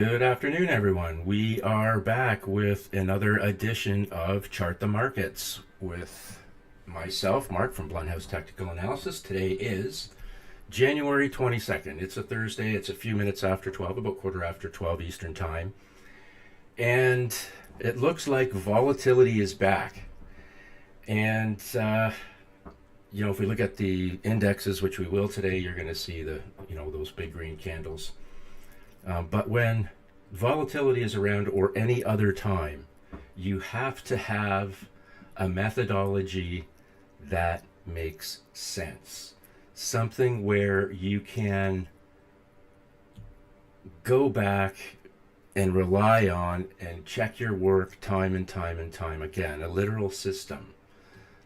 Good afternoon, everyone. We are back with another edition of Chart the Markets with myself, Mark from Blunhouse Technical Analysis. Today is January 22nd. It's a Thursday. It's a few minutes after 12, about quarter after 12 Eastern Time. And it looks like volatility is back. And, if we look at the indexes, which we will today, you're going to see those big green candles. But when volatility is around or any other time, you have to have a methodology that makes sense. Something where you can go back and rely on and check your work time and time and time again. A literal system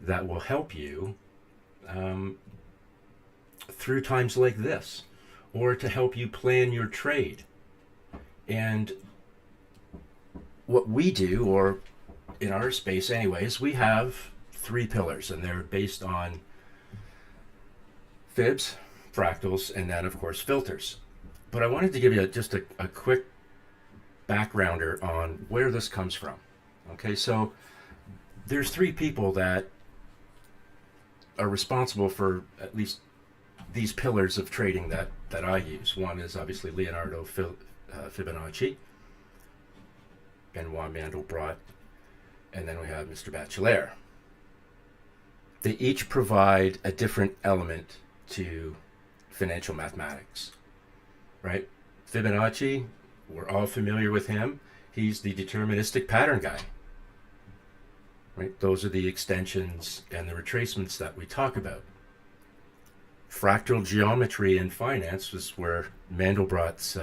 that will help you through times like this, or to help you plan your trade. And what we do, or in our space anyways, we have three pillars, and they're based on fibs, fractals, and then of course filters. But I wanted to give you just a quick backgrounder on where this comes from. Okay, so there's three people that are responsible for at least these pillars of trading that I use. One is obviously Leonardo Fibonacci, Benoit Mandelbrot, and then we have Mr. Bachelard. They each provide a different element to financial mathematics, right? Fibonacci, we're all familiar with him. He's the deterministic pattern guy, right? Those are the extensions and the retracements that we talk about. Fractal geometry in finance was where Mandelbrot's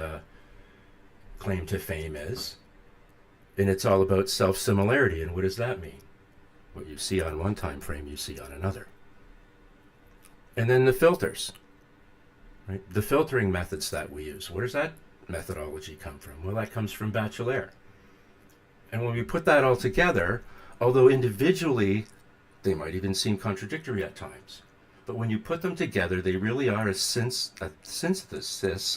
claim to fame is. And it's all about self-similarity. And what does that mean? What you see on one time frame, you see on another. And then the filters, right? The filtering methods that we use. Where does that methodology come from? Well, that comes from Bachelard. And when we put that all together, although individually they might even seem contradictory at times, but when you put them together, they really are a synthesis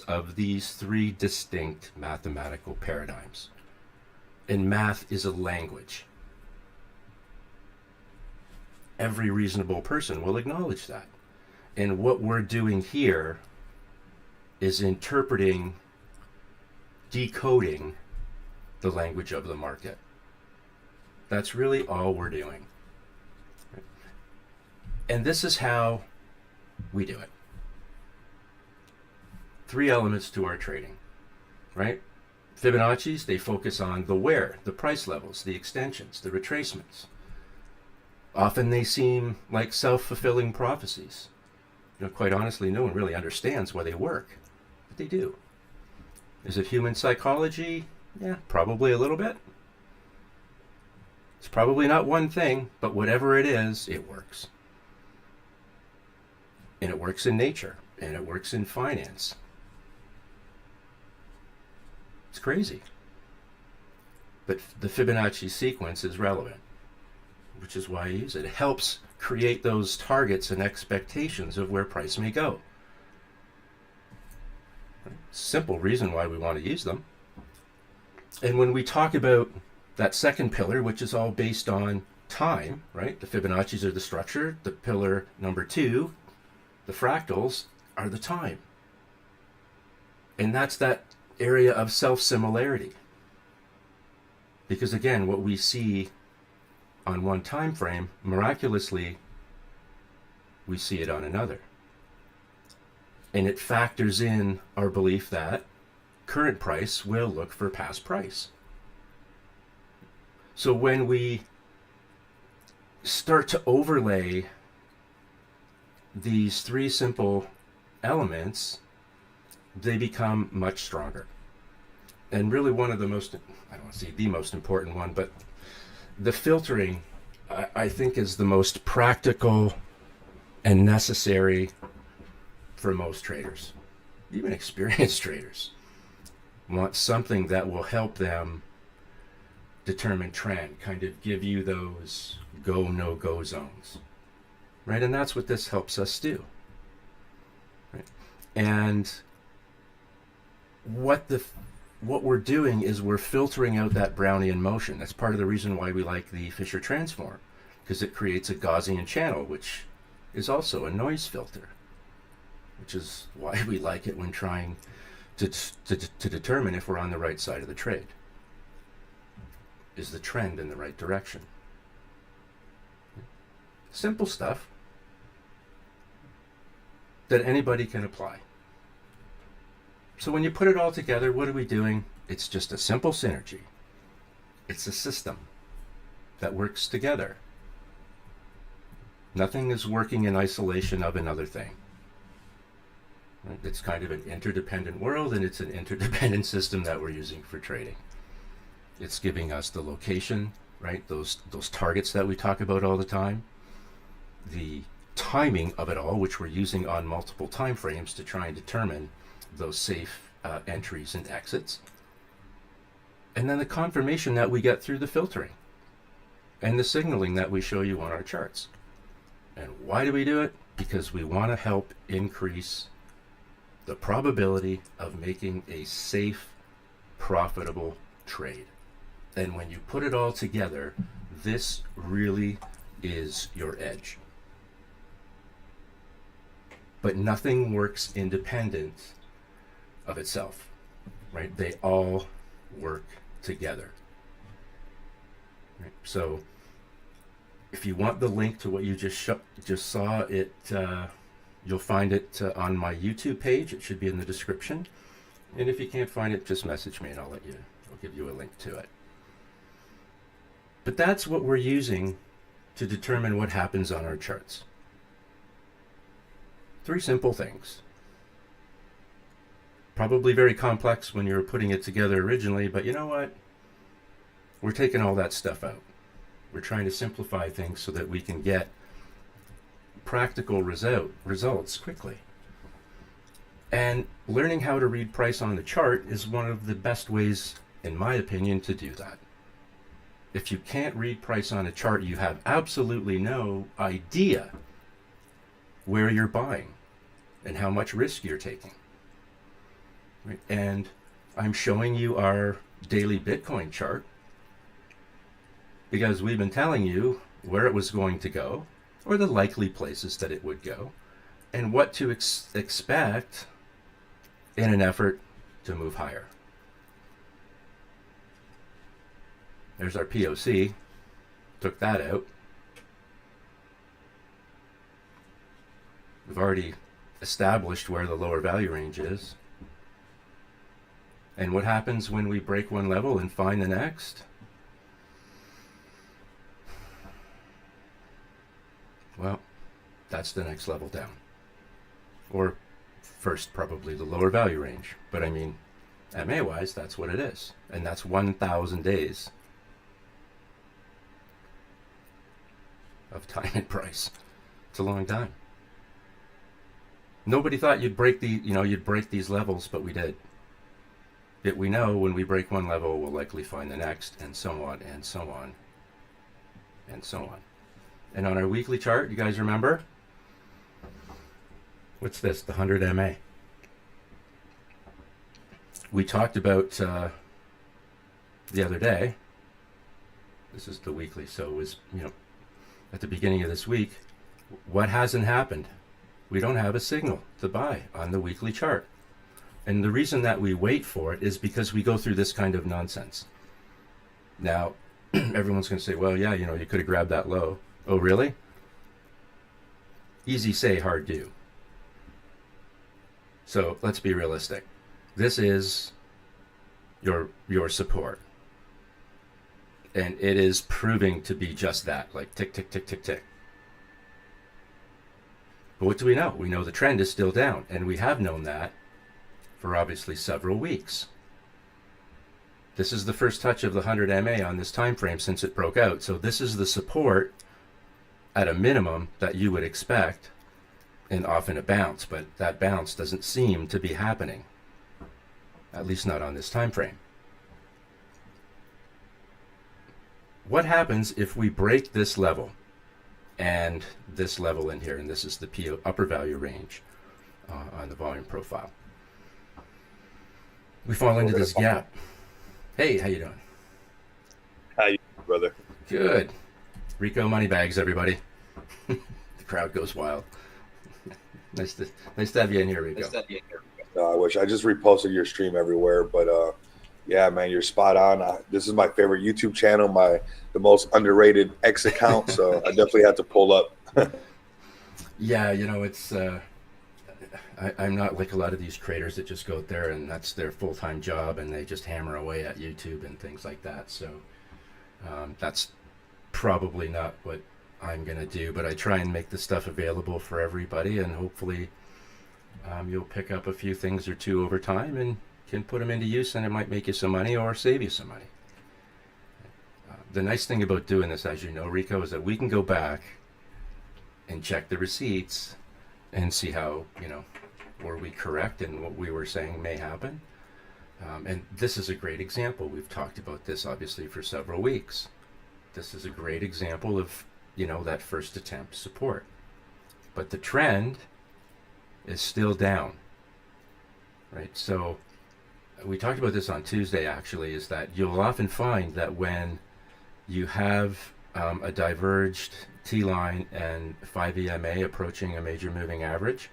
of these three distinct mathematical paradigms. And math is a language. Every reasonable person will acknowledge that. And what we're doing here is interpreting, decoding the language of the market. That's really all we're doing. And this is how we do it. Three elements to our trading, right? Fibonacci's, they focus on the where, the price levels, the extensions, the retracements. Often they seem like self-fulfilling prophecies. Quite honestly, no one really understands why they work, but they do. Is it human psychology? Yeah, probably a little bit. It's probably not one thing, but whatever it is, it works. And it works in nature, and it works in finance. It's crazy. But the Fibonacci sequence is relevant, which is why I use it. It helps create those targets and expectations of where price may go. Simple reason why we want to use them. And when we talk about that second pillar, which is all based on time, right? The Fibonacci's are the structure. The pillar number two, the fractals, are the time. And that's that area of self-similarity. Because again, what we see on one time frame, miraculously, we see it on another. And it factors in our belief that current price will look for past price. So when we start to overlay these three simple elements, they become much stronger. And really one of the most, I don't want to say the most important one, but the filtering, I think, is the most practical and necessary for most traders. Even experienced traders want something that will help them determine trend, kind of give you those go, no-go zones. Right? And that's what this helps us do. Right? And what what we're doing is we're filtering out that Brownian motion. That's part of the reason why we like the Fisher transform, because it creates a Gaussian channel, which is also a noise filter, which is why we like it when trying to determine if we're on the right side of the trade. Is the trend in the right direction? Simple stuff that anybody can apply. So when you put it all together, what are we doing? It's just a simple synergy. It's a system that works together. Nothing is working in isolation of another thing. Right? It's kind of an interdependent world, and it's an interdependent system that we're using for trading. It's giving us the location, right? Those targets that we talk about all the time. The timing of it all, which we're using on multiple time frames to try and determine those safe entries and exits. And then the confirmation that we get through the filtering and the signaling that we show you on our charts. And why do we do it? Because we want to help increase the probability of making a safe, profitable trade. And when you put it all together, this really is your edge. But nothing works independent of itself, right? They all work together. Right? So if you want the link to what you just saw, it you'll find it on my YouTube page. It should be in the description. And if you can't find it, just message me and I'll give you a link to it. But that's what we're using to determine what happens on our charts. 3 simple things. Probably very complex when you were putting it together originally, but you know what? We're taking all that stuff out. We're trying to simplify things so that we can get practical results quickly. And learning how to read price on the chart is one of the best ways, in my opinion, to do that. If you can't read price on a chart, you have absolutely no idea where you're buying and how much risk you're taking. Right? And I'm showing you our daily Bitcoin chart because we've been telling you where it was going to go, or the likely places that it would go, and what to expect in an effort to move higher. There's our POC. Took that out. We've already established where the lower value range is. And what happens when we break one level and find the next? Well, that's the next level down. Or first, probably the lower value range. But I mean, MA-wise, that's what it is. And that's 1,000 days of time and price. It's a long time. Nobody thought you'd break these levels, but we did. Yet we know when we break one level, we'll likely find the next, and so on, and so on, and so on. And on our weekly chart, you guys remember? What's this? The 100 MA. We talked about the other day. This is the weekly, so it was, at the beginning of this week. What hasn't happened? We don't have a signal to buy on the weekly chart. And the reason that we wait for it is because we go through this kind of nonsense. Now, everyone's going to say, well, yeah, you could have grabbed that low. Oh, really? Easy say, hard do. So let's be realistic. This is your support. And it is proving to be just that, like tick, tick, tick, tick, tick. But what do we know? We know the trend is still down, and we have known that for obviously several weeks. This is the first touch of the 100 MA on this time frame since it broke out. So this is the support at a minimum that you would expect, and often a bounce, but that bounce doesn't seem to be happening, at least not on this time frame. What happens if we break this level and this level in here, and this is the PO upper value range on the volume profile? We fall So into we're gonna this talk. gap. Hey, how you doing? How you, brother? Good. Rico Moneybags, everybody. The crowd goes wild. Nice to nice to have you in here, Rico. I wish I just reposted your stream everywhere, but yeah, man, you're spot on. This is my favorite YouTube channel, the most underrated X account. So I definitely had to pull up. Yeah, it's I'm not like a lot of these creators that just go out there and that's their full time job and they just hammer away at YouTube and things like that. So that's probably not what I'm gonna do. But I try and make the stuff available for everybody, and hopefully you'll pick up a few things or two over time and can put them into use, and it might make you some money or save you some money. The nice thing about doing this, as you know, Rico, is that we can go back and check the receipts and see how, were we correct in what we were saying may happen. And this is a great example. We've talked about this obviously for several weeks. This is a great example of, that first attempt support. But the trend is still down, right? So we talked about this on Tuesday actually, is that you'll often find that when you have a diverged T line and 5 EMA approaching a major moving average,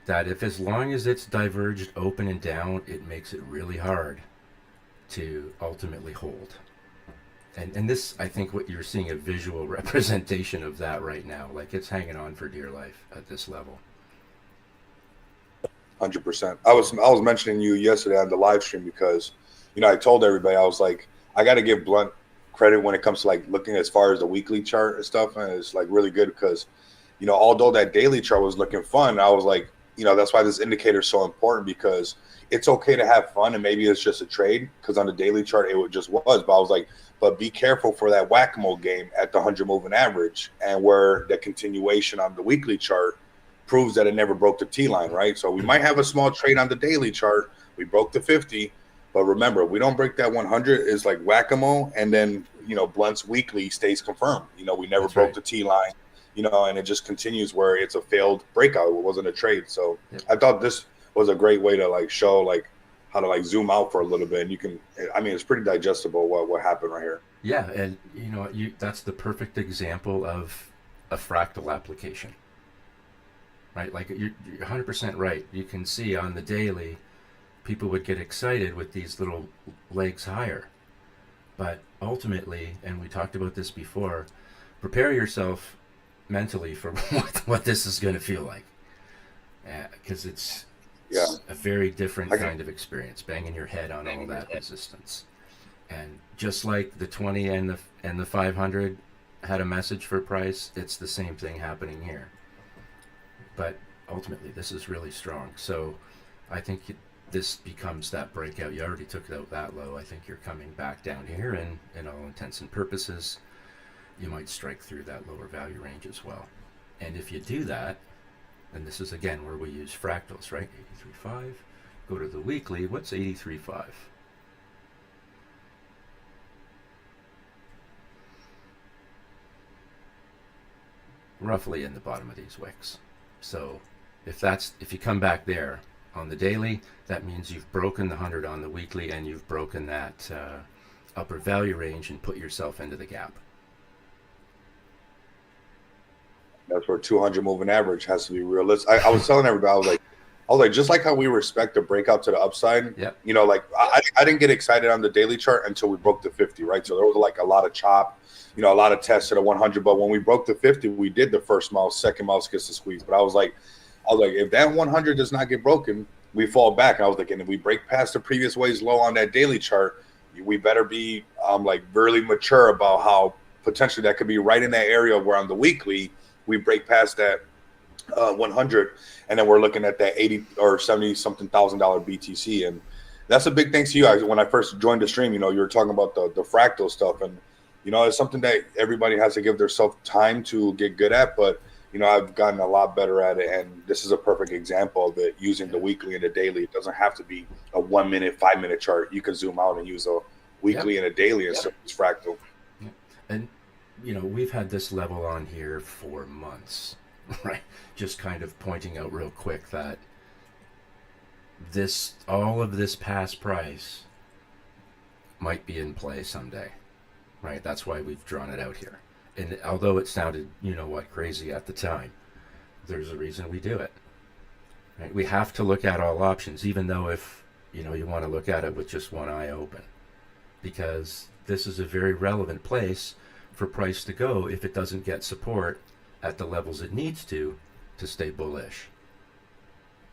that if as long as it's diverged open and down, it makes it really hard to ultimately hold. And this, I think, what you're seeing a visual representation of that right now. Like it's hanging on for dear life at this level. 100%. I was mentioning you yesterday on the live stream because, I told everybody I was like, I got to give Blunt credit when it comes to like looking as far as the weekly chart and stuff, and it's like really good because, although that daily chart was looking fun, I was like, that's why this indicator is so important because it's okay to have fun and maybe it's just a trade because on the daily chart it just was, but I was like, but be careful for that whack-a-mole game at the 100 moving average and where the continuation on the weekly chart proves that it never broke the T line, right? So we might have a small trade on the daily chart. We broke the 50, but remember, we don't break that 100. It's like whack-a-mole, and then Blunt's weekly stays confirmed. We never That's broke right. the T line, and it just continues where it's a failed breakout. It wasn't a trade. So Yep. I thought this was a great way to like show like how to like zoom out for a little bit, and you can. I mean, it's pretty digestible what happened right here. Yeah, and that's the perfect example of a fractal application, right? Like you're 100% right. You can see on the daily, people would get excited with these little legs higher. But ultimately, and we talked about this before, prepare yourself mentally for what this is going to feel like. Because Yeah, it's a very different I kind of experience, banging your head on all that resistance. And just like the 20 and the 500 had a message for price, it's the same thing happening here. But ultimately, this is really strong. So I think this becomes that breakout. You already took it out that low. I think you're coming back down here, and in all intents and purposes, you might strike through that lower value range as well. And if you do that, and this is again where we use fractals, right? 83.5. Go to the weekly. What's 83.5? Roughly in the bottom of these wicks. So if you come back there on the daily, that means you've broken the 100 on the weekly and you've broken that upper value range and put yourself into the gap. that's where 200 moving average has to be realistic. I was telling everybody, I was like, just like how we respect the breakout to the upside, Yep. like I didn't get excited on the daily chart until we broke the 50, right? So there was like a lot of chop, a lot of tests to the 100. But when we broke the 50, we did the first mouse, second mouse gets the squeeze. But I was like, if that 100 does not get broken, we fall back. And I was like, and if we break past the previous ways low on that daily chart, we better be like really mature about how potentially that could be right in that area where on the weekly we break past that 100, and then we're looking at that 80 or 70 something $1,000 BTC, and that's a big thanks to you guys. When I first joined the stream, you were talking about the fractal stuff, and it's something that everybody has to give themselves time to get good at. But I've gotten a lot better at it, and this is a perfect example of it. Using the Yep. weekly and the daily, it doesn't have to be a 1 minute, 5 minute chart. You can zoom out and use a Yep. weekly and a daily and yep. It's fractal. Yep. And we've had this level on here for months, right? Just kind of pointing out real quick that all of this past price might be in play someday, right? That's why we've drawn it out here. And although it sounded, crazy at the time, there's a reason we do it. Right? We have to look at all options, even though if you want to look at it with just one eye open, because this is a very relevant place for price to go if it doesn't get support at the levels it needs to stay bullish.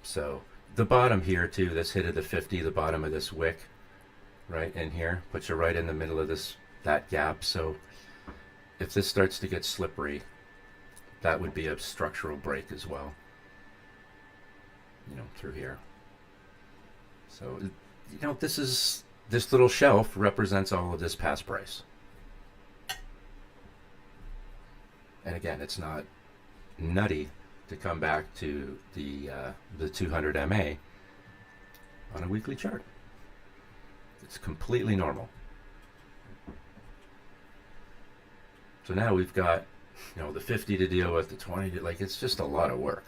So the bottom here too, this hit of the 50, the bottom of this wick right in here, puts you right in the middle of that gap. So if this starts to get slippery, that would be a structural break as well, through here. So this little shelf represents all of this past price. And again, it's not nutty to come back to the 200 MA on a weekly chart. It's completely normal. So now we've got, the 50 to deal with, the 20 to, it's just a lot of work.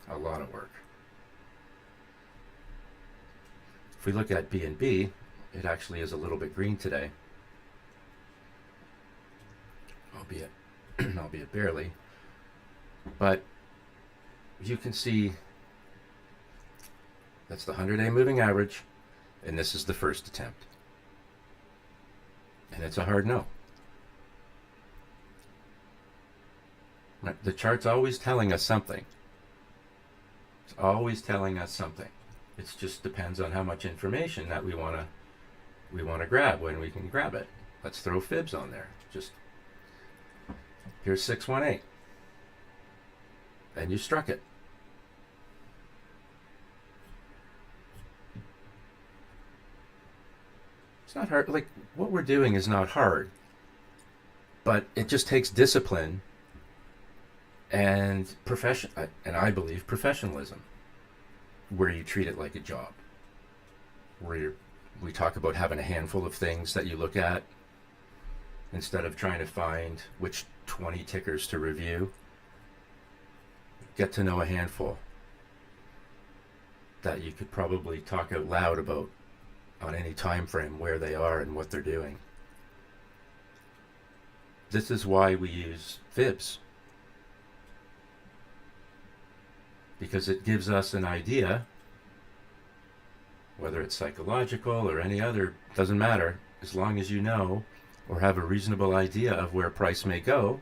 A lot of work. If we look at B&B, it actually is a little bit green today. Albeit barely. But you can see that's the 100-day moving average, and this is the first attempt. And it's a hard no. Right? The chart's always telling us something. It's always telling us something. It just depends on how much information that we want to grab when we can grab it. Let's throw fibs on there. Just here's 618. And you struck it. It's not hard. What we're doing is not hard. But it just takes discipline and I believe professionalism, where you treat it like a job. We talk about having a handful of things that you look at instead of trying to find which 20 tickers to review. Get to know a handful that you could probably talk out loud about on any time frame, where they are and what they're doing. This is why we use fibs, because it gives us an idea, whether it's psychological or any other, doesn't matter, as long as you know or have a reasonable idea of where price may go,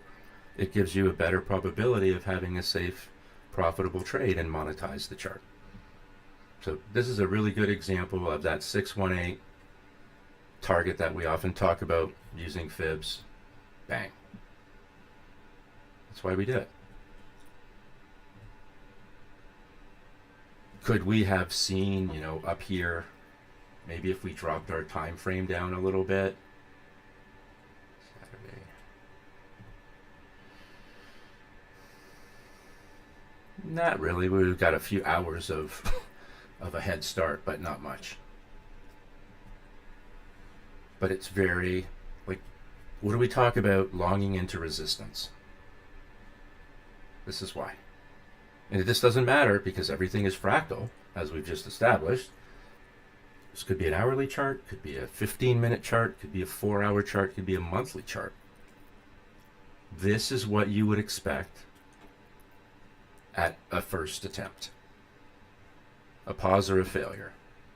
it gives you a better probability of having a safe, profitable trade and monetize the chart. So this is a really good example of that 618 target that we often talk about using fibs. Bang. That's why we do it. Could we have seen, up here, maybe if we dropped our time frame down a little bit? Saturday. Not really. We've got a few hours of a head start, but not much. But it's very, what do we talk about? Longing into resistance. This is why. And this doesn't matter because everything is fractal, as we've just established. This could be an hourly chart, could be a 15-minute chart, could be a 4-hour chart, could be a monthly chart. This is what you would expect at a first attempt. A pause or a failure.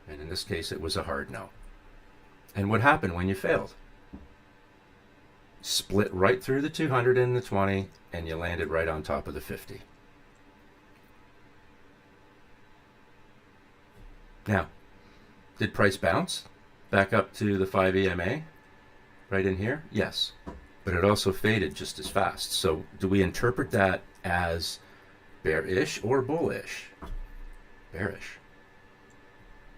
And in this case, it was a hard no. And what happened when you failed? Split right through the 200 and the 20, and you landed right on top of the 50. Now, did price bounce back up to the 5 EMA right in here? Yes. But it also faded just as fast. So do we interpret that as bearish or bullish? Bearish.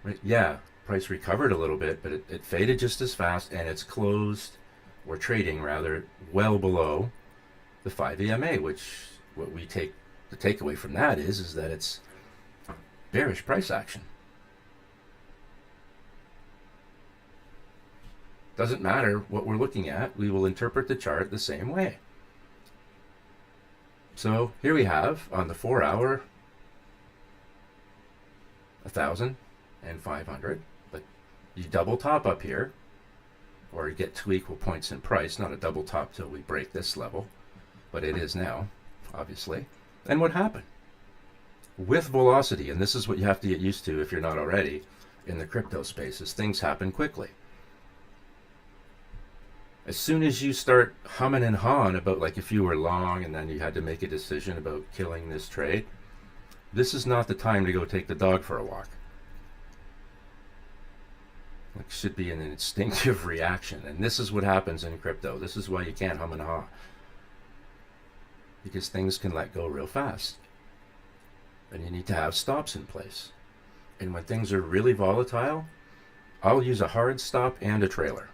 Right? Yeah, price recovered a little bit, but it faded just as fast, and it's closed, or trading rather, well below the 5 EMA, which what we take, the takeaway from that is that it's bearish price action. Doesn't matter what we're looking at, we will interpret the chart the same way. So here we have on the 4-hour, 1,000 and 500, but you double top up here, or you get 2 equal points in price, not a double top till we break this level, but it is now, obviously. And what happened? With velocity, and this is what you have to get used to if you're not already in the crypto space, is things happen quickly. As soon as you start humming and hawing about, like, if you were long and then you had to make a decision about killing this trade, this is not the time to go take the dog for a walk. It should be an instinctive reaction, and this is what happens in crypto. This is why you can't hum and haw, because things can let go real fast, and you need to have stops in place. And when things are really volatile, I'll use a hard stop and a trailer.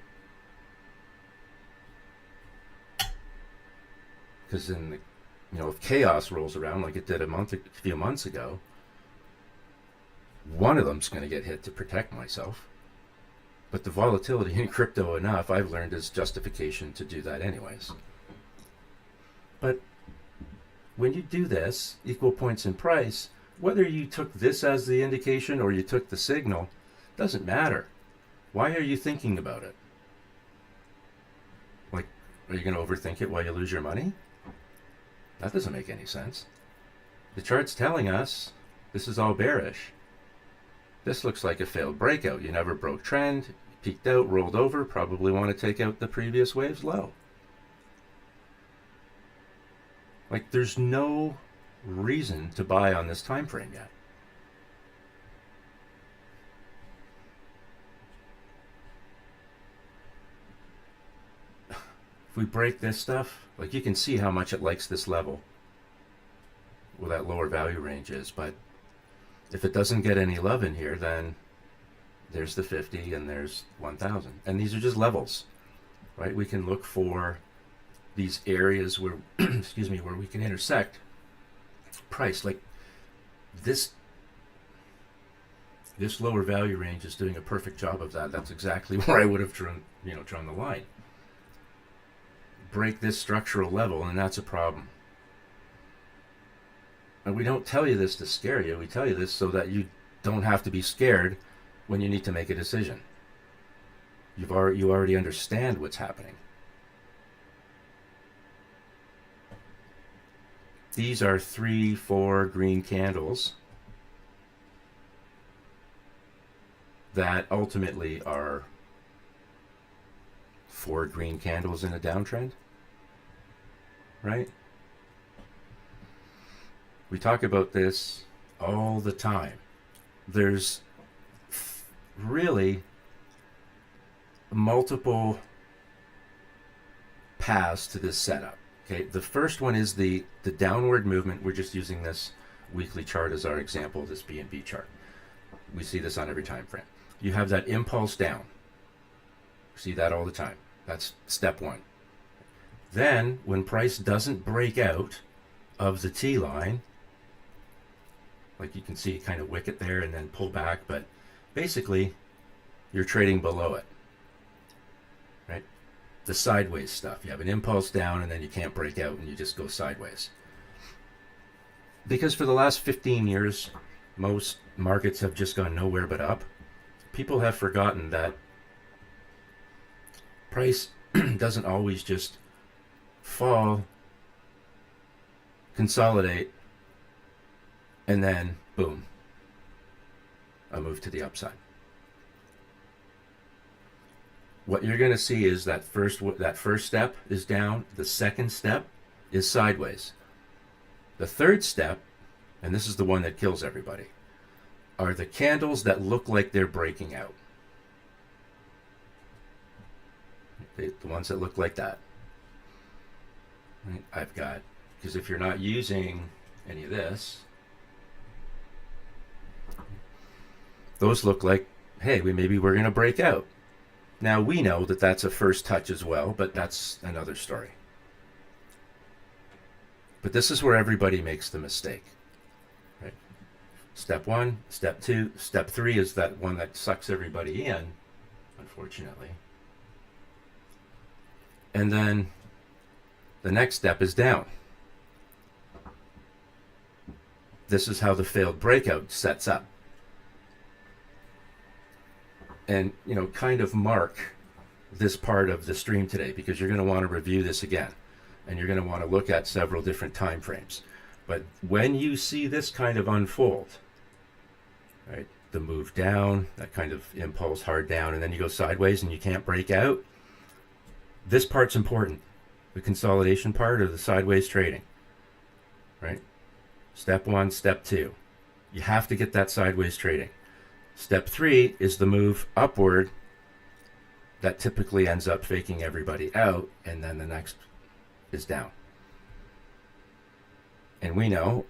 Because in the, if chaos rolls around like it did a few months ago, one of them's going to get hit to protect myself. But the volatility in crypto enough, I've learned, is justification to do that anyways. But when you do this, equal points in price, whether you took this as the indication or you took the signal, doesn't matter. Why are you thinking about it? Like, are you going to overthink it while you lose your money? That doesn't make any sense. The chart's telling us this is all bearish. This looks like a failed breakout. You never broke trend, peaked out, rolled over, probably want to take out the previous wave's low. Like, there's no reason to buy on this time frame yet. If we break this stuff, like, you can see how much it likes this level, where that lower value range is, but if it doesn't get any love in here, then there's the 50 and there's 1,000. And these are just levels, right? We can look for these areas where, excuse me, where we can intersect price. Like this lower value range is doing a perfect job of that. That's exactly where I would have drawn the line. Break this structural level, and that's a problem. And we don't tell you this to scare you. We tell you this so that you don't have to be scared when you need to make a decision. You already understand what's happening. These are 3, 4 green candles that ultimately are 4 green candles in a downtrend, right? We talk about this all the time. There's really multiple paths to this setup. Okay, the first one is the downward movement. We're just using this weekly chart as our example, this B&B chart. We see this on every time frame. You have that impulse down. We see that all the time. That's step one. Then, when price doesn't break out of the T line, like you can see, kind of wick it there and then pull back, but basically, you're trading below it, right? The sideways stuff. You have an impulse down and then you can't break out and you just go sideways. Because for the last 15 years, most markets have just gone nowhere but up. People have forgotten that price doesn't always just fall, consolidate, and then boom, a move to the upside. What you're going to see is that first step is down, the second step is sideways. The third step, and this is the one that kills everybody, are the candles that look like they're breaking out. The ones that look like that. I've got, because if you're not using any of this, those look like, hey, maybe we're going to break out. Now, we know that that's a first touch as well, but that's another story. But this is where everybody makes the mistake. Right? Step one, step two, step three is that one that sucks everybody in, unfortunately. And then the next step is down. This is how the failed breakout sets up. and kind of mark this part of the stream today, because you're going to want to review this again, and you're going to want to look at several different time frames. But when you see this kind of unfold, right, the move down, that kind of impulse hard down, and then you go sideways and you can't break out, this part's important. The consolidation part or the sideways trading, right? Step 1, step 2. You have to get that sideways trading. Step 3 is the move upward that typically ends up faking everybody out, and then the next is down. And we know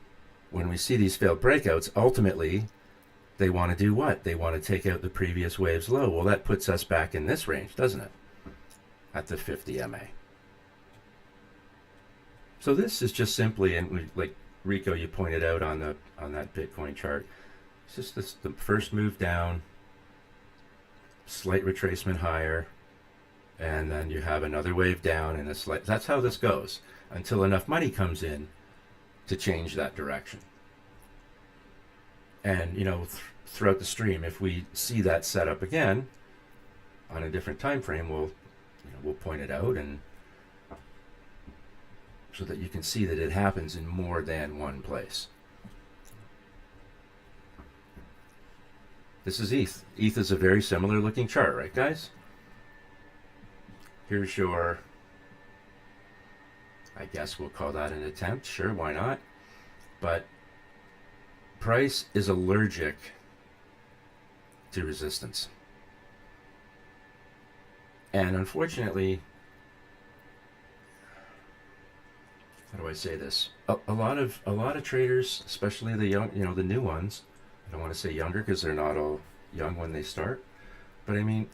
when we see these failed breakouts, ultimately they want to do what? They want to take out the previous wave's low. Well, that puts us back in this range, doesn't it? At the 50 MA. So this is just simply, and like Rico, you pointed out on that Bitcoin chart, it's just the first move down, slight retracement higher, and then you have another wave down and a slight. That's how this goes until enough money comes in to change that direction. And throughout the stream, if we see that set up again on a different time frame, we'll point it out, and so that you can see that it happens in more than one place. This is ETH. ETH is a very similar looking chart, right, guys? Here's your, I guess we'll call that an attempt. Sure, why not? But price is allergic to resistance. And unfortunately, how do I say this? A lot of traders, especially the young, the new ones. I don't want to say younger because they're not all young when they start, but I mean,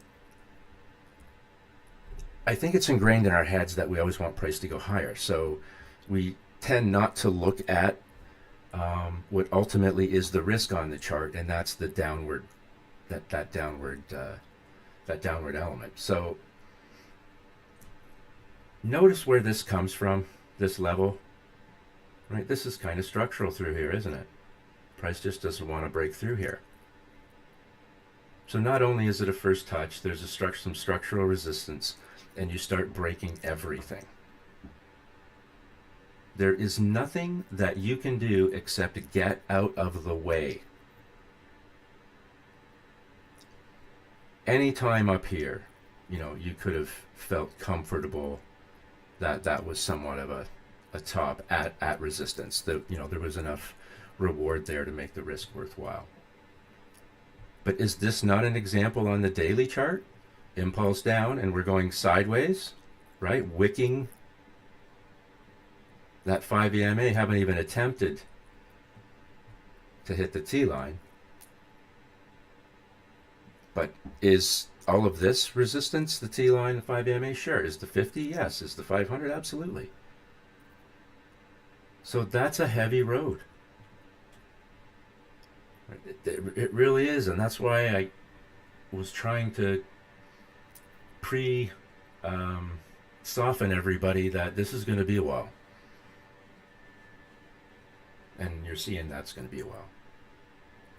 I think it's ingrained in our heads that we always want price to go higher. So we tend not to look at what ultimately is the risk on the chart, and that's the downward, that downward element. So notice where this comes from, this level, right? This is kind of structural through here, isn't it? Price just doesn't want to break through here. So not only is it a first touch, there's some structural resistance, and you start breaking everything. There is nothing that you can do except get out of the way. Anytime up here, you could have felt comfortable that was somewhat of a top at resistance. That there was enough reward there to make the risk worthwhile. But is this not an example on the daily chart? Impulse down and we're going sideways, right? Wicking that 5 EMA, haven't even attempted to hit the T line. But is all of this resistance, the T line, the 5 EMA? Sure. Is the 50? Yes. Is the 500? Absolutely. So that's a heavy road. It really is, and that's why I was trying to soften everybody that this is going to be a while. And you're seeing that's going to be a while.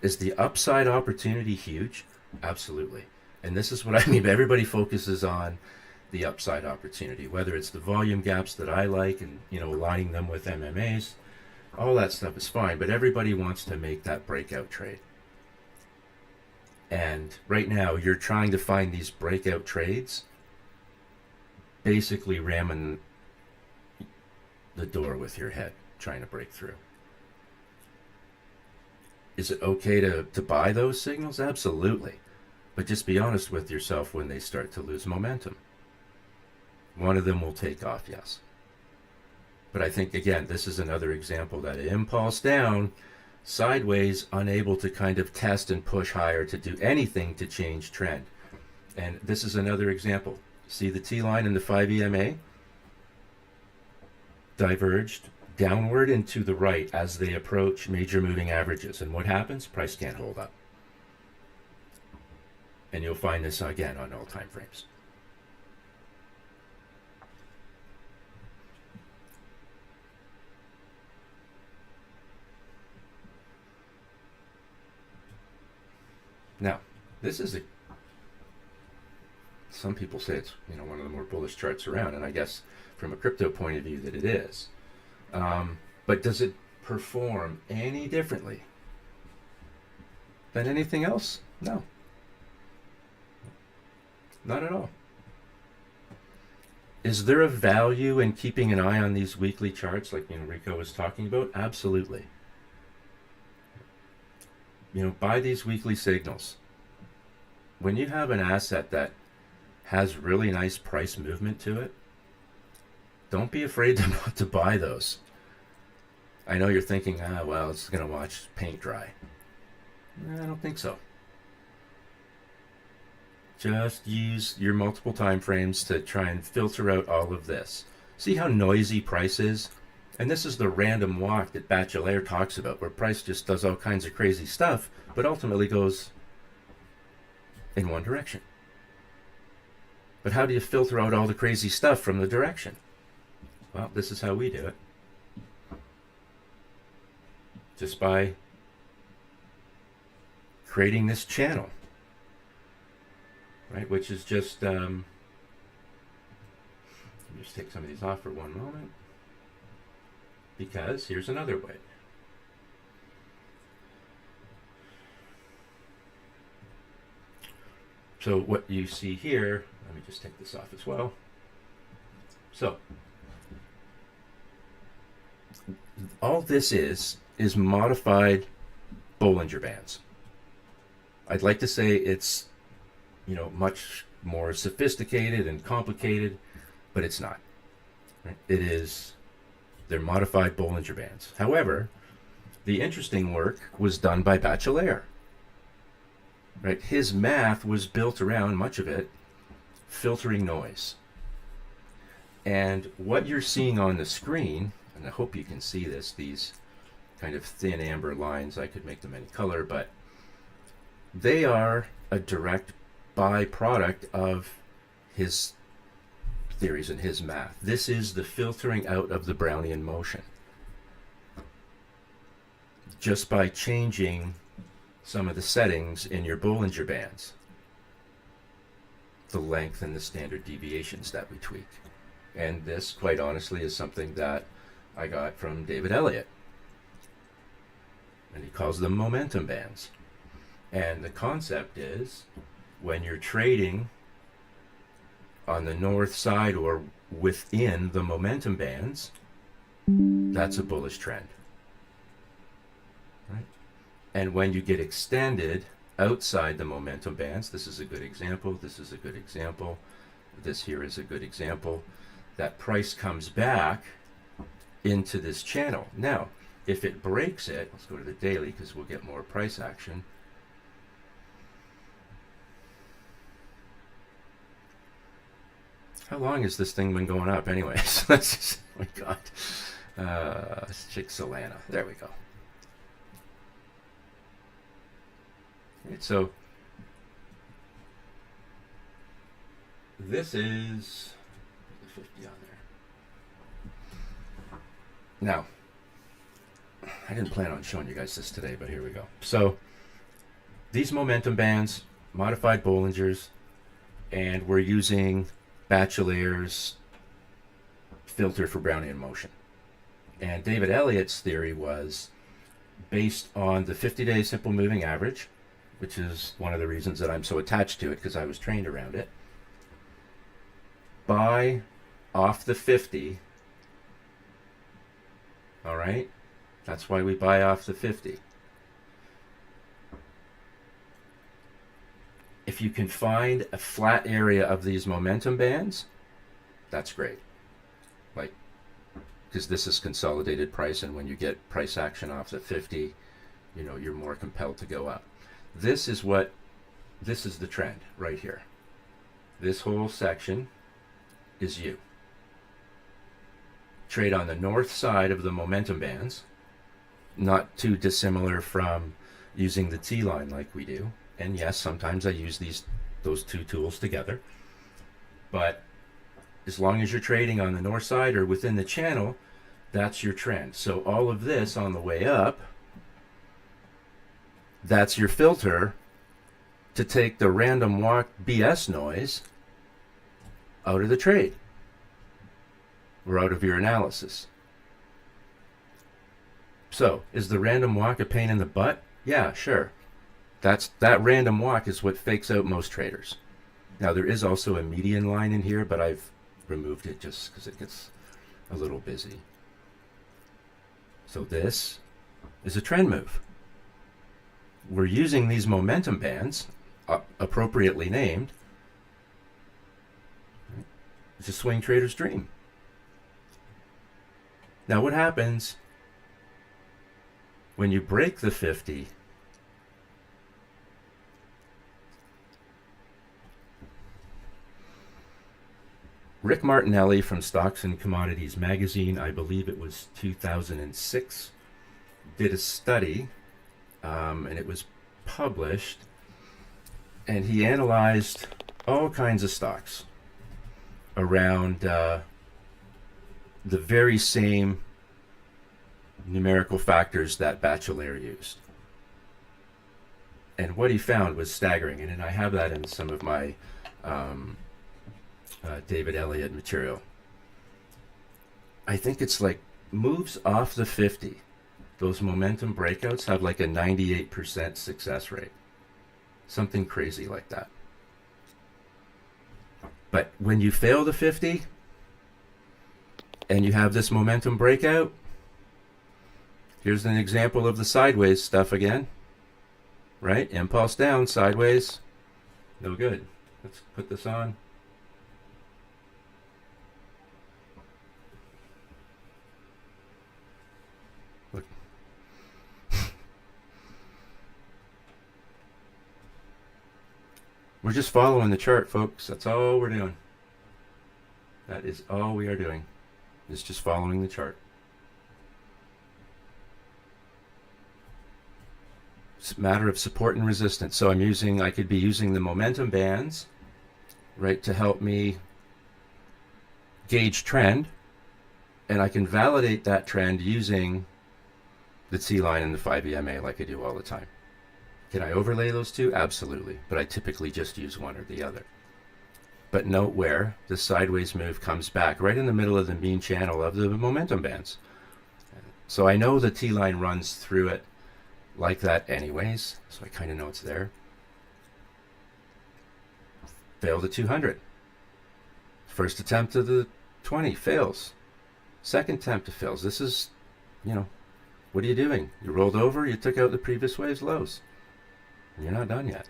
Is the upside opportunity huge? Absolutely. And this is what I mean. Everybody focuses on the upside opportunity, whether it's the volume gaps that I like and, aligning them with MMAs. All that stuff is fine, but everybody wants to make that breakout trade. And right now, you're trying to find these breakout trades, basically ramming the door with your head, trying to break through. Is it okay to buy those signals? Absolutely. But just be honest with yourself when they start to lose momentum. One of them will take off, yes. But I think, again, this is another example that impulse down, sideways, unable to kind of test and push higher to do anything to change trend. And this is another example. See the T line and the 5 EMA? Diverged downward and to the right as they approach major moving averages. And what happens? Price can't hold up. And you'll find this again on all time frames. Now, this is some people say it's, you know, one of the more bullish charts around, and I guess from a crypto point of view that it is. But does it perform any differently than anything else? No, not at all. Is there a value in keeping an eye on these weekly charts like, you know, Rico was talking about? Absolutely. You know, buy these weekly signals. When you have an asset that has really nice price movement to it, don't be afraid to buy those. I know you're thinking, well, it's going to watch paint dry. I don't think so. Just use your multiple time frames to try and filter out all of this. See how noisy price is? And this is the random walk that Bachelor talks about, where price just does all kinds of crazy stuff, but ultimately goes in one direction. But how do you filter out all the crazy stuff from the direction? Well, this is how we do it. Just by creating this channel, right? Which is just, let me just take some of these off for one moment, because here's another way. So what you see here, let me just take this off as well. So all this is modified Bollinger Bands. I'd like to say it's, you know, much more sophisticated and complicated, but it's not. Right? They're modified Bollinger Bands. However, the interesting work was done by Bachelor. Right? His math was built around, much of it, filtering noise. And what you're seeing on the screen, and I hope you can see this, these kind of thin amber lines, I could make them any color, but they are a direct byproduct of his theories and his math. This is the filtering out of the Brownian motion. Just by changing some of the settings in your Bollinger Bands, the length and the standard deviations that we tweak. And this, quite honestly, is something that I got from David Elliott. And he calls them momentum bands. And the concept is, when you're trading on the north side or within the momentum bands, that's a bullish trend. Right? And when you get extended outside the momentum bands, this is a good example, this is a good example, this here is a good example, that price comes back into this channel. Now, if it breaks it, let's go to the daily because we'll get more price action. How long has this thing been going up anyways? Let's just, oh my God. Solana. There we go. Right, so this is the 50 on there. Now, I didn't plan on showing you guys this today, but here we go. So these momentum bands, modified Bollingers, and we're using Bachelor's filter for Brownian motion. And David Elliott's theory was based on the 50-day simple moving average, which is one of the reasons that I'm so attached to it, because I was trained around it. Buy off the 50. All right? That's why we buy off the 50. If you can find a flat area of these momentum bands, that's great. Like, because this is consolidated price, and when you get price action off the 50, you know, you're more compelled to go up. This is the trend right here. This whole section is you. Trade on the north side of the momentum bands, not too dissimilar from using the T-line like we do. And yes, sometimes I use those two tools together. But as long as you're trading on the north side or within the channel, that's your trend. So all of this on the way up, that's your filter to take the random walk BS noise out of the trade or out of your analysis. So, is the random walk a pain in the butt? Yeah, sure. That random walk is what fakes out most traders. Now, there is also a median line in here, but I've removed it just because it gets a little busy. So this is a trend move. We're using these momentum bands, appropriately named. It's a swing trader's dream. Now, what happens when you break the 50? Rick Martinelli from Stocks and Commodities magazine, I believe it was 2006, did a study, and it was published, and he analyzed all kinds of stocks around the very same numerical factors that Batchelor used. And what he found was staggering, and I have that in some of my David Elliott material. I think it's like moves off the 50. Those momentum breakouts have like a 98% success rate. Something crazy like that. But when you fail the 50 and you have this momentum breakout, here's an example of the sideways stuff again. Right? Impulse down, sideways. No good. Let's put this on. Look. We're just following the chart, folks. That's all we're doing. That is all we are doing. Is just following the chart. It's a matter of support and resistance. So I could be using the momentum bands, right, to help me gauge trend, and I can validate that trend using the T line and the 5 EMA like I do all the time. Can I overlay those two? Absolutely, but I typically just use one or the other. But note where the sideways move comes back right in the middle of the mean channel of the momentum bands. So I know the T line runs through it like that anyways, so I kind of know it's there. Fail the 200. First attempt of the 20 fails. Second attempt fails. This is, what are you doing? You rolled over, you took out the previous wave's lows. You're not done yet.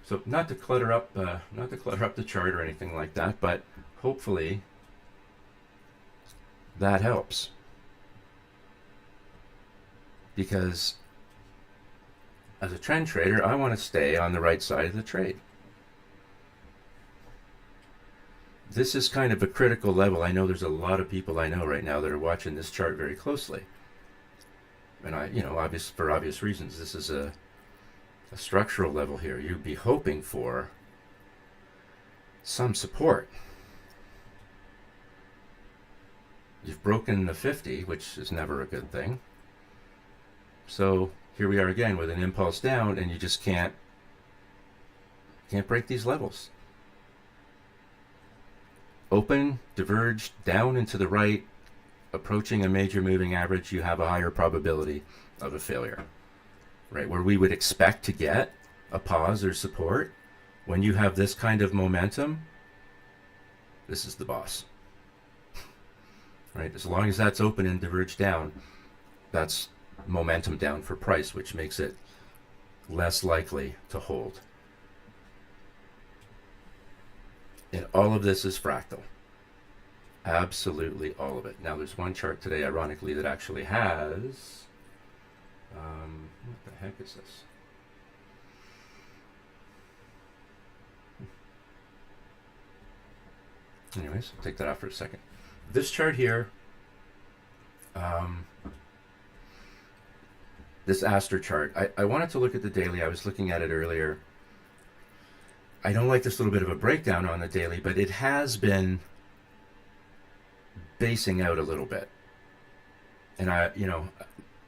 So not to clutter up the chart or anything like that, but hopefully that helps. Because as a trend trader, I want to stay on the right side of the trade. This is kind of a critical level. I know there's a lot of people I know right now that are watching this chart very closely. And for obvious reasons, this is a structural level here. You'd be hoping for some support. You've broken the 50, which is never a good thing. So here we are again with an impulse down, and you just can't break these levels. Open, diverged, down and to the right, approaching a major moving average, you have a higher probability of a failure. Right, where we would expect to get a pause or support, when you have this kind of momentum, this is the boss. Right, as long as that's open and diverged down, that's momentum down for price, which makes it less likely to hold. And all of this is fractal. Absolutely all of it. Now there's one chart today, ironically, that actually has what the heck is this? Anyways, I'll take that off for a second. This chart here, this Aster chart, I wanted to look at the daily. I was looking at it earlier. I don't like this little bit of a breakdown on the daily, but it has been basing out a little bit. And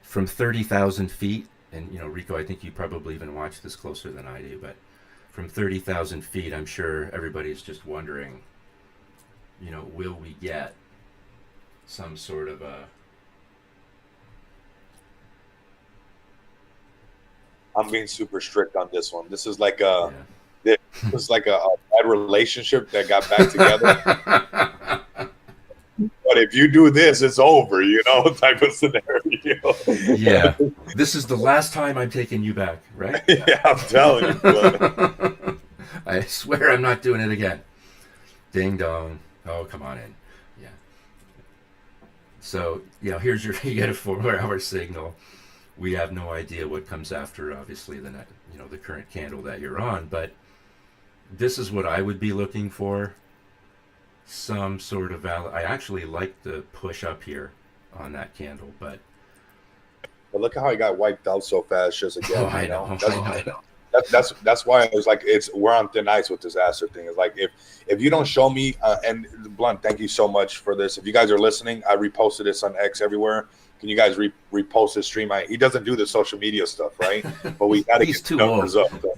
from 30,000 feet, and Rico, I think you probably even watch this closer than I do, but from 30,000 feet, I'm sure everybody's just wondering, will we get some sort of a... I'm being super strict on this one. This is like Yeah. this is like a bad relationship that got back together. But if you do this, it's over, type of scenario. Yeah. This is the last time I'm taking you back, right? Yeah, I'm telling you. But I swear I'm not doing it again. Ding dong. Oh, come on in. Yeah. So, here's you get a 4-hour signal. We have no idea what comes after, obviously, the current candle that you're on, but this is what I would be looking for. Some sort of I actually like the push up here on that candle, but look how he got wiped out so fast just again. I know. That's why it was like we're on thin ice with this Aster thing. It's like if you don't show me and Blunt, thank you so much for this. If you guys are listening, I reposted this on X everywhere. Can you guys repost his stream? He doesn't do the social media stuff, right? But we got to get the numbers up. So.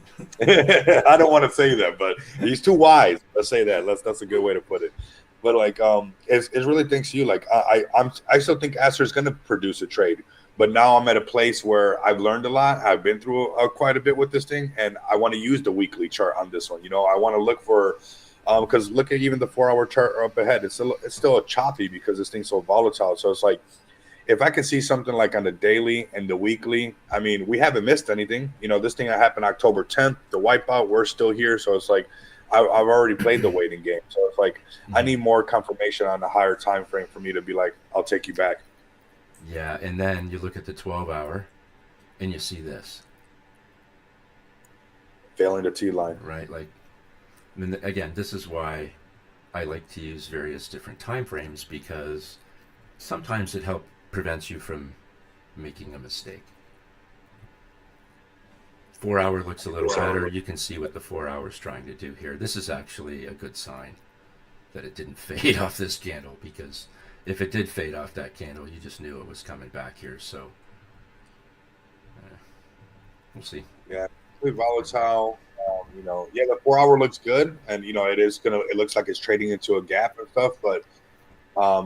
I don't want to say that, but he's too wise. Let's say that. That's a good way to put it. But like, it's really thanks to you. Like, I still think Aster is going to produce a trade. But now I'm at a place where I've learned a lot. I've been through quite a bit with this thing, and I want to use the weekly chart on this one. I want to look for, because look at even the 4-hour chart up ahead. It's still a choppy because this thing's so volatile. So it's like, if I can see something like on the daily and the weekly, I mean, we haven't missed anything. This thing that happened October 10th, the wipeout, we're still here. So it's like, I've already played the waiting game. So it's like, I need more confirmation on the higher time frame for me to be like, I'll take you back. Yeah, and then you look at the 12-hour, and you see this. Failing the T-line. Right, again, this is why I like to use various different time frames, because sometimes it prevents you from making a mistake. 4-hour looks a little better. You can see what the 4-hour is trying to do here. This is actually a good sign that it didn't fade off this candle, because if it did fade off that candle, you just knew it was coming back here. So we'll see. Yeah, really volatile. The 4-hour looks good, and it looks like it's trading into a gap and stuff. But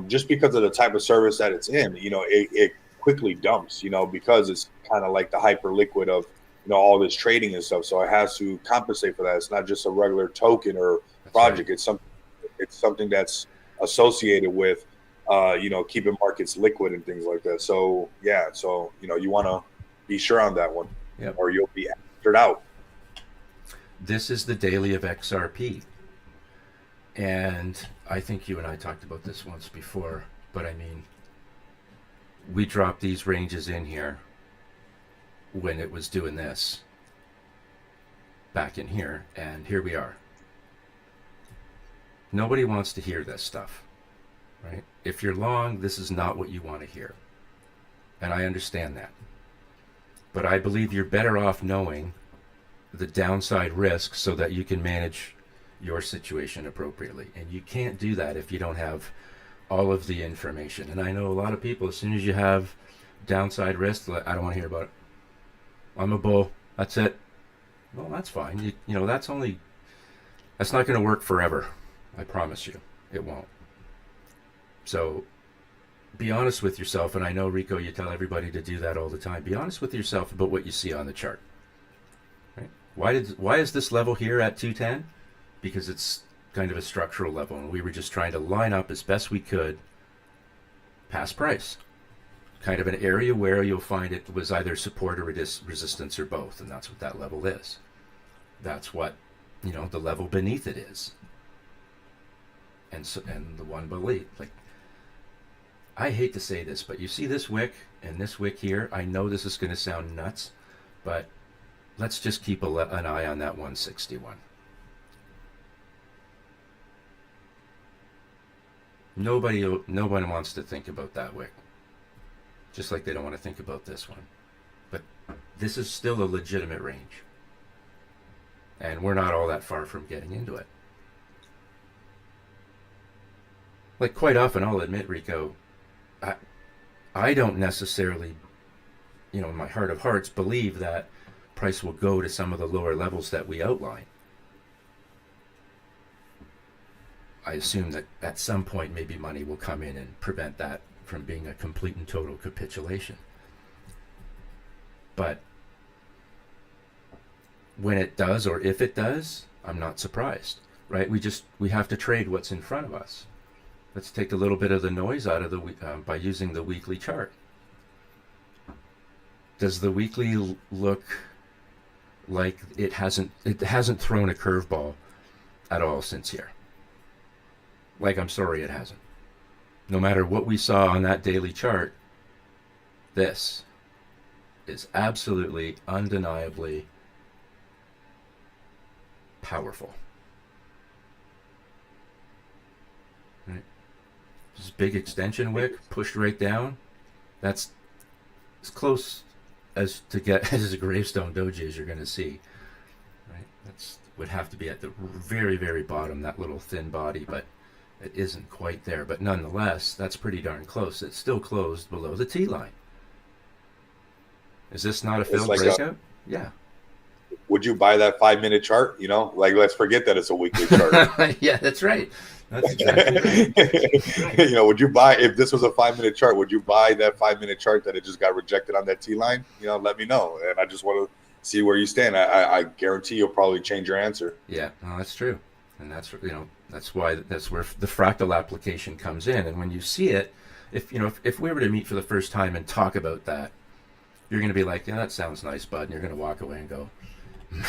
just because of the type of service that it's in, it quickly dumps. Because it's kind of like the hyper liquid of all this trading and stuff. So it has to compensate for that. It's not just a regular token or project. Right. It's something that's associated with keeping markets liquid and things like that. So yeah, you want to be sure on that one, or you'll be aftered out. This is the daily of XRP, and I think you and I talked about this once before. But I mean, we dropped these ranges in here when it was doing this back in here, and here we are. Nobody wants to hear this stuff. Right? If you're long, this is not what you want to hear. And I understand that. But I believe you're better off knowing the downside risk so that you can manage your situation appropriately. And you can't do that if you don't have all of the information. And I know a lot of people, as soon as you have downside risk, I don't want to hear about it. I'm a bull. That's it. Well, that's fine. That's not going to work forever. I promise you. It won't. So be honest with yourself, and I know, Rico, you tell everybody to do that all the time. Be honest with yourself about what you see on the chart. Right? Why is this level here at 210? Because it's kind of a structural level, and we were just trying to line up as best we could past price. Kind of an area where you'll find it was either support or resistance or both, and that's what that level is. That's what, the level beneath it is. And the one beneath, I hate to say this, but you see this wick and this wick here. I know this is going to sound nuts, but let's just keep an eye on that 161. Nobody wants to think about that wick, just like they don't want to think about this one. But this is still a legitimate range, and we're not all that far from getting into it. Like, quite often, I'll admit, Rico, I don't necessarily, in my heart of hearts, believe that price will go to some of the lower levels that we outline. I assume that at some point maybe money will come in and prevent that from being a complete and total capitulation. But when it does, or if it does, I'm not surprised, right? We have to trade what's in front of us. Let's take a little bit of the noise out of the by using the weekly chart. Does the weekly look like it hasn't thrown a curveball at all since here? Like, I'm sorry, it hasn't. No matter what we saw on that daily chart, this is absolutely, undeniably powerful. Right? This big extension wick pushed right down. That's as close as to get as a gravestone doji as you're going to see. Right? That's would have to be at the very, very bottom, that little thin body, but it isn't quite there. But nonetheless, that's pretty darn close. It's still closed below the T line. Is this not a failed breakout? Yeah. Would you buy that 5-minute chart? Like, let's forget that it's a weekly chart. Yeah, that's right. That's exactly right. Would you buy, if this was a 5-minute chart, would you buy that 5-minute chart that it just got rejected on that T line? Let me know. And I just want to see where you stand. I guarantee you'll probably change your answer. Yeah, no, that's true. And that's where the fractal application comes in. And when you see it, if we were to meet for the first time and talk about that, you're going to be like, yeah, that sounds nice, bud. And you're going to walk away and go,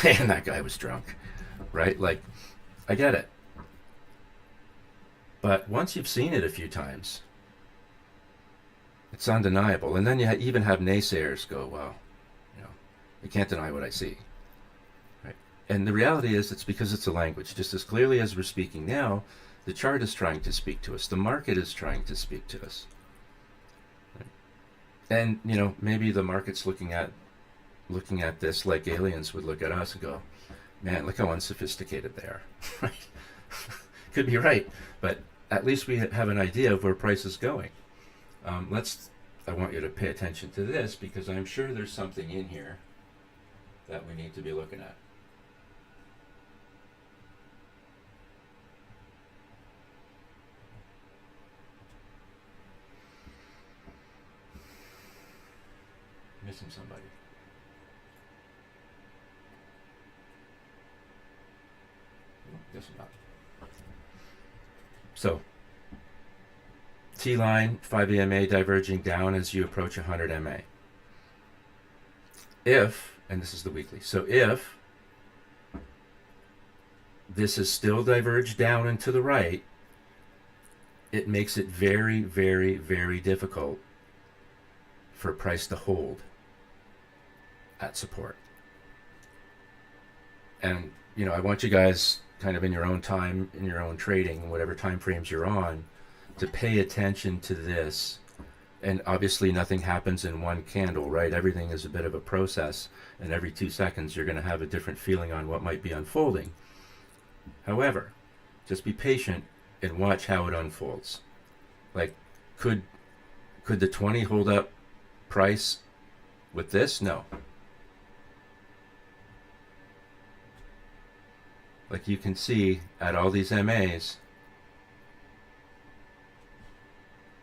man, that guy was drunk, right? Like, I get it. But once you've seen it a few times, it's undeniable. And then you even have naysayers go, well, I can't deny what I see. Right? And the reality is, it's because it's a language. Just as clearly as we're speaking now, the chart is trying to speak to us. The market is trying to speak to us. Right? And, maybe the market's looking at this like aliens would look at us and go, man, look how unsophisticated they are. Right? Could be right, but at least we have an idea of where price is going. I want you to pay attention to this, because I'm sure there's something in here that we need to be looking at. Missing somebody. Guess not. So, T-line, 5 EMA diverging down as you approach 100 MA. If, and this is the weekly, so if this is still diverged down and to the right, it makes it very, very, very difficult for price to hold at support. And, I want you guys kind of in your own time, in your own trading, whatever time frames you're on, to pay attention to this. And obviously nothing happens in one candle, right? Everything is a bit of a process, and every 2 seconds you're going to have a different feeling on what might be unfolding. However, just be patient and watch how it unfolds. Like, could the 20 hold up price with this? No. Like you can see at all these MAs,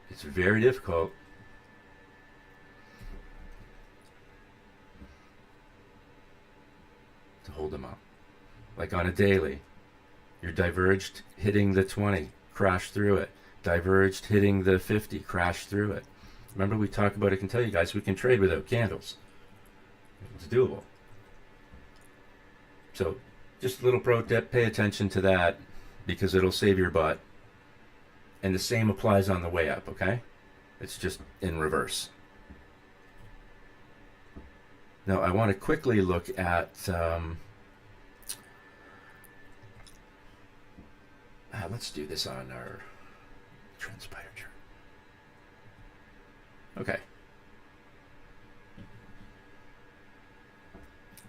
it's very difficult to hold them up. Like on a daily, you're diverged, hitting the 20, crash through it. Diverged, hitting the 50, crash through it. Remember we talked about, I can tell you guys, we can trade without candles. It's doable. So just a little pro tip, pay attention to that, because it'll save your butt. And the same applies on the way up, okay? It's just in reverse. Now I want to quickly look at let's do this on our transpire chart. Okay.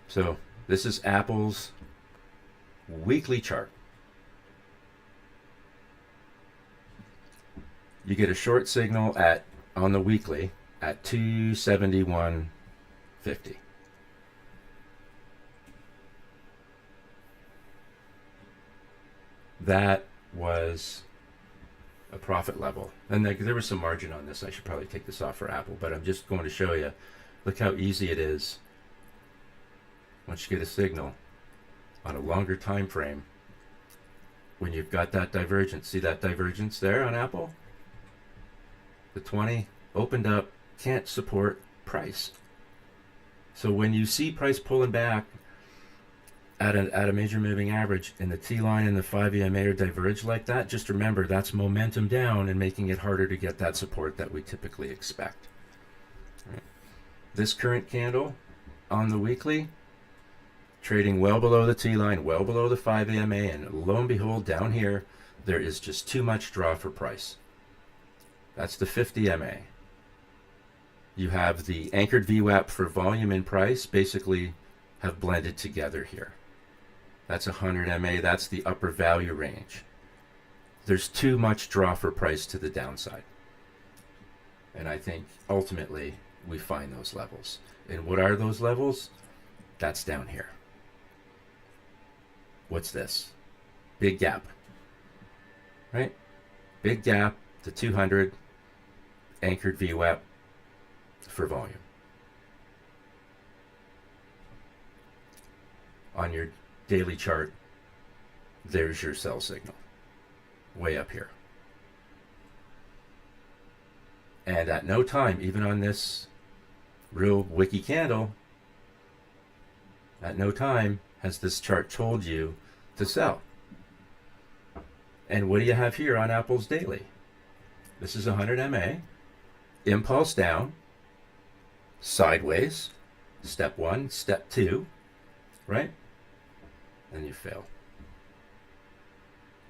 So this is Apple's weekly chart. You get a short signal on the weekly at 271.50. That was a profit level. And there was some margin on this. I should probably take this off for Apple, but I'm just going to show you. Look how easy it is once you get a signal on a longer time frame when you've got that divergence. See that divergence there on Apple? The 20 opened up, can't support price. So when you see price pulling back at a major moving average and the T line and the 5 EMA are diverged like that, just remember that's momentum down and making it harder to get that support that we typically expect. Right. This current candle on the weekly, trading well below the T line, well below the 5 EMA, and lo and behold, down here, there is just too much draw for price. That's the 50 MA. You have the anchored VWAP for volume and price basically have blended together here. That's 100 MA, that's the upper value range. There's too much draw for price to the downside. And I think ultimately we find those levels. And what are those levels? That's down here. What's this? Big gap. Right? Big gap to 200 anchored VWAP for volume. On your daily chart, there's your sell signal. Way up here. And at no time, even on this real wiki candle, at no time has this chart told you to sell. And what do you have here on Apple's daily? This is 100 MA, impulse down, sideways, step 1, step 2, right? And you fail.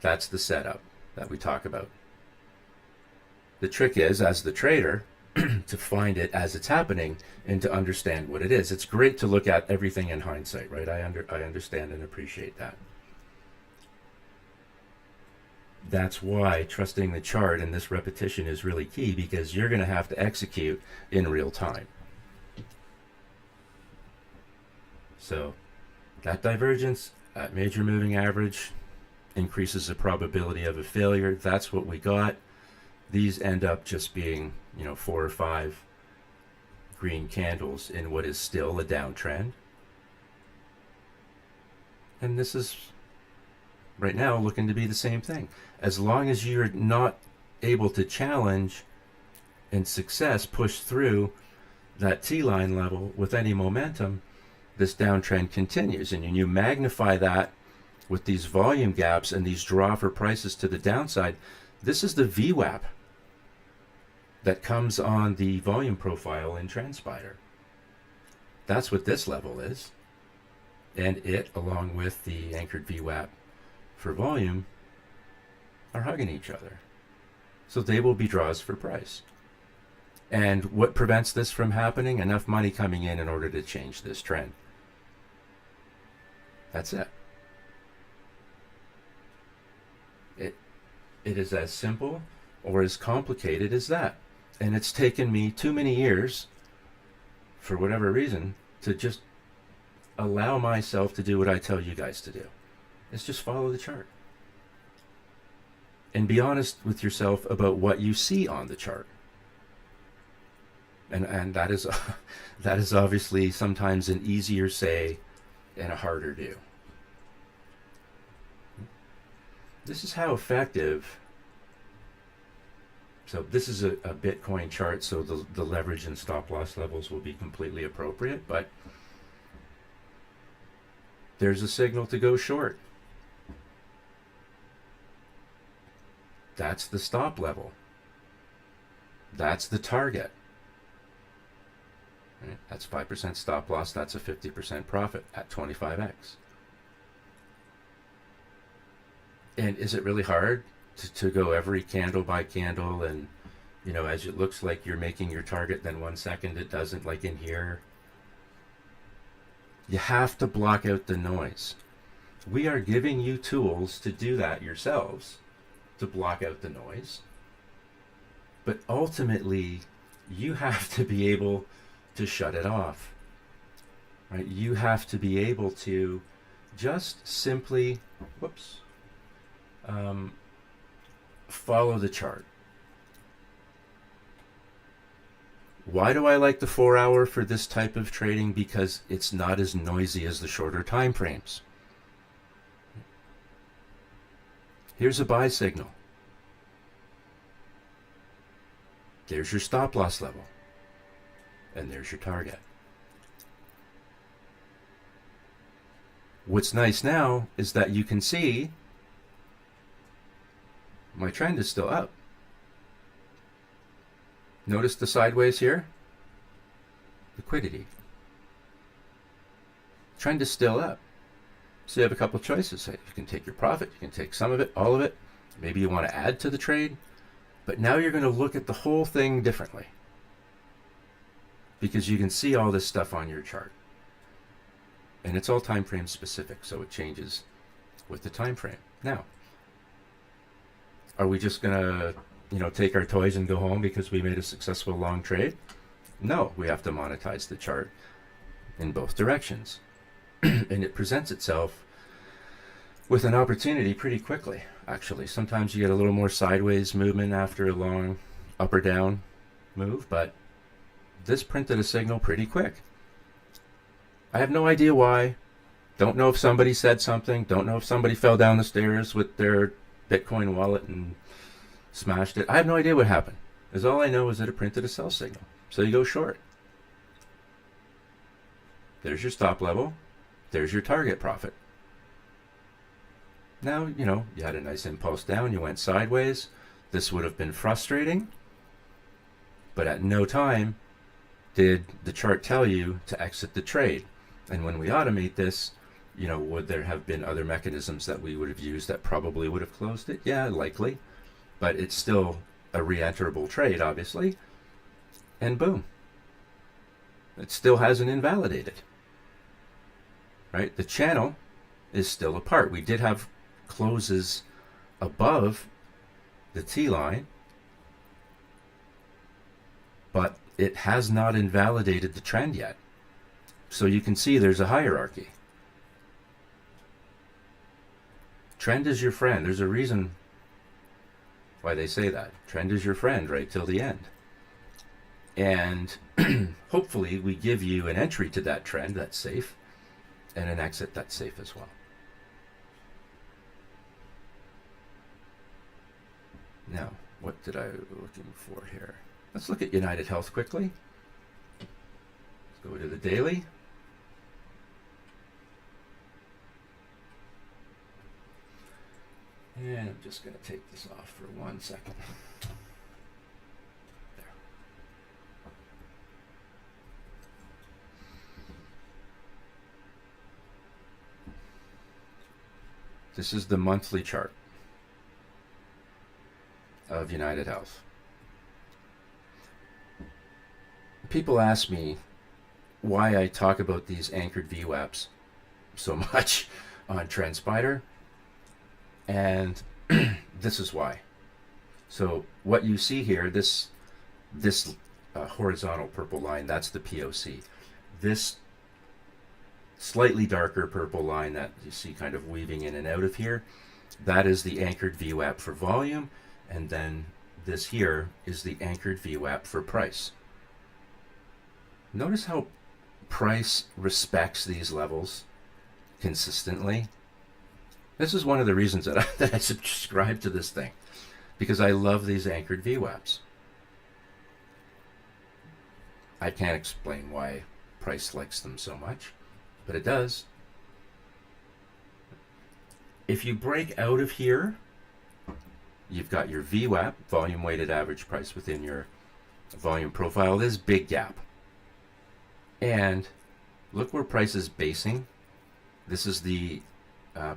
That's the setup that we talk about. The trick is, as the trader, to find it as it's happening and to understand what it is. It's great to look at everything in hindsight, right? I understand and appreciate that. That's why trusting the chart and this repetition is really key, because you're going to have to execute in real time. So that divergence at major moving average increases the probability of a failure. That's what we got. These end up just being, 4 or 5 green candles in what is still a downtrend. And this is right now looking to be the same thing. As long as you're not able to challenge and success push through that T-line level with any momentum, this downtrend continues. And you magnify that with these volume gaps and these draw for prices to the downside. This is the VWAP that comes on the volume profile in Transpire. That's what this level is. And it, along with the anchored VWAP for volume, are hugging each other. So they will be draws for price. And what prevents this from happening? Enough money coming in order to change this trend. That's it. It is as simple or as complicated as that. And it's taken me too many years, for whatever reason, to just allow myself to do what I tell you guys to do. It's just follow the chart. And be honest with yourself about what you see on the chart. And that is that is obviously sometimes an easier say and a harder do. This is how effective. So this is a Bitcoin chart, so the leverage and stop loss levels will be completely appropriate, but there's a signal to go short. That's the stop level. That's the target. Right? That's 5% stop loss. That's a 50% profit at 25x. And is it really hard to go every candle by candle and, as it looks like you're making your target, then 1 second it doesn't, like in here? You have to block out the noise. We are giving you tools to do that yourselves, to block out the noise. But ultimately, you have to be able to shut it off. Right? You have to be able to just simply, follow the chart. Why do I like the 4-hour for this type of trading? Because it's not as noisy as the shorter time frames. Here's a buy signal. There's your stop loss level. And there's your target. What's nice now is that you can see my trend is still up. Notice the sideways here? Liquidity. Trend is still up. So you have a couple choices. You can take your profit, you can take some of it, all of it. Maybe you want to add to the trade. But now you're going to look at the whole thing differently. Because you can see all this stuff on your chart. And it's all time frame specific, so it changes with the time frame. Now, are we just going to, take our toys and go home because we made a successful long trade? No, we have to monetize the chart in both directions. And it presents itself with an opportunity pretty quickly, actually. Sometimes you get a little more sideways movement after a long up or down move, but this printed a signal pretty quick. I have no idea why. Don't know if somebody said something. Don't know if somebody fell down the stairs with their Bitcoin wallet and smashed it. I have no idea what happened. Because all I know is that it printed a sell signal. So you go short. There's your stop level. There's your target profit. Now, you had a nice impulse down. You went sideways. This would have been frustrating. But at no time did the chart tell you to exit the trade. And when we automate this, would there have been other mechanisms that we would have used that probably would have closed it? Yeah, likely. But it's still a re-enterable trade, obviously. And boom. It still hasn't invalidated. Right? The channel is still apart. We did have closes above the T line, but it has not invalidated the trend yet. So you can see there's a hierarchy. Trend is your friend. There's a reason why they say that. Trend is your friend right till the end. And hopefully we give you an entry to that trend that's safe and an exit that's safe as well. Now, what did I looking for here? Let's look at United Health quickly. Let's go to the daily. And I'm just going to take this off for 1 second. There. This is the monthly chart of United Health. People ask me why I talk about these anchored VWAPs so much on TrendSpider. And this is why. So what you see here, this horizontal purple line, that's the POC. This slightly darker purple line that you see kind of weaving in and out of here, that is the anchored VWAP for volume. And then this here is the anchored VWAP for price. Notice how price respects these levels consistently. This is one of the reasons that I subscribe to this thing, because I love these anchored VWAPs. I can't explain why price likes them so much, but it does. If you break out of here, you've got your VWAP, volume weighted average price within your volume profile. This big gap. And look where price is basing. This is the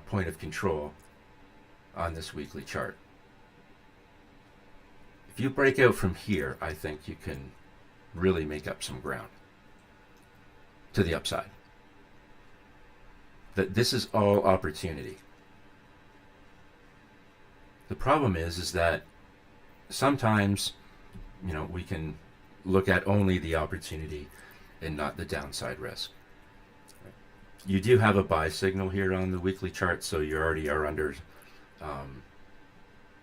point of control on this weekly chart. If you break out from here, I think you can really make up some ground to the upside. That this is all opportunity. The problem is that sometimes, we can look at only the opportunity and not the downside risk. You do have a buy signal here on the weekly chart, so you already are under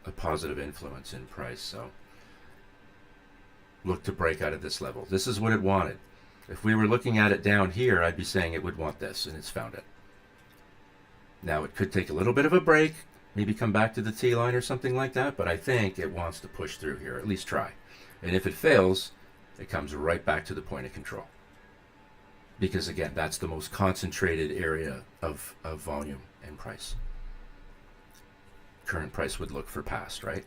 a positive influence in price. So look to break out of this level. This is what it wanted. If we were looking at it down here, I'd be saying it would want this, and it's found it. Now, it could take a little bit of a break, maybe come back to the T-line or something like that, but I think it wants to push through here, at least try. And if it fails, it comes right back to the point of control. Because again, that's the most concentrated area of volume and price. Current price would look for past, right?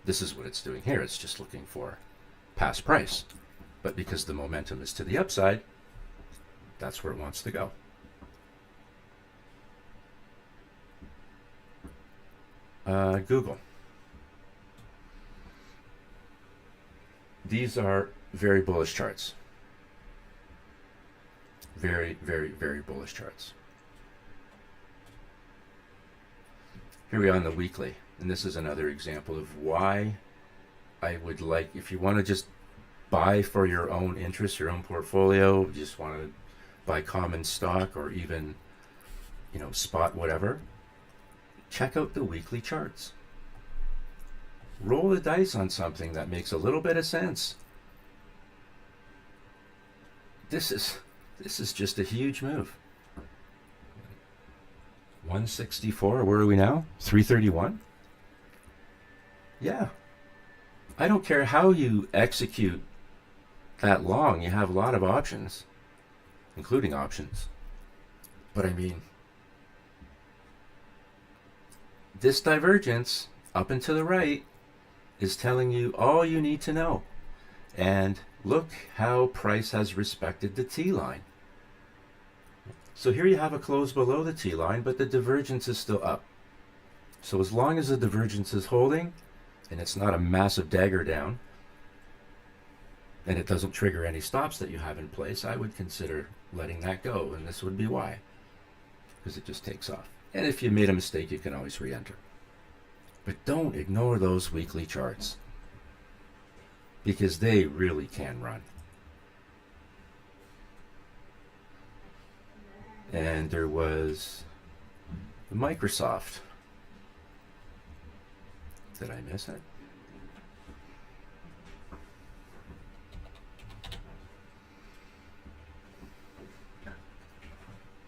This is what it's doing here. It's just looking for past price. But because the momentum is to the upside, that's where it wants to go. Google. These are very bullish charts. Very, very, very bullish charts. Here we are on the weekly, and this is another example of why I would like, if you want to just buy for your own interest, your own portfolio, you just want to buy common stock or even, spot whatever, check out the weekly charts. Roll the dice on something that makes a little bit of sense. This is just a huge move. 164, where are we now? 331? Yeah. I don't care how you execute that long. You have a lot of options, including options. But I mean, this divergence up and to the right is telling you all you need to know. And look how price has respected the T-line. So here you have a close below the T-line, but the divergence is still up. So as long as the divergence is holding, and it's not a massive dagger down, and it doesn't trigger any stops that you have in place, I would consider letting that go, and this would be why. Because it just takes off. And if you made a mistake, you can always re-enter. But don't ignore those weekly charts, because they really can run. And there was Microsoft. Did I miss it?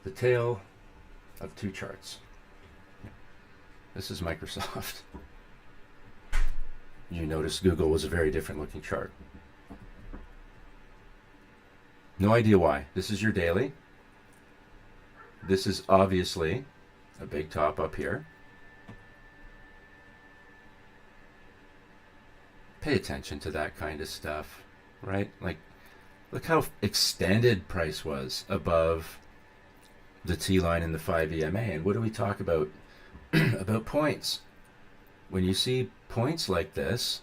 The tale of two charts. This is Microsoft. You notice Google was a very different looking chart. No idea why. This is your daily. This is obviously a big top up here. Pay attention to that kind of stuff, right? Like, look how extended price was above the T-line and the 5 EMA. And what do we talk about? About points. When you see points like this,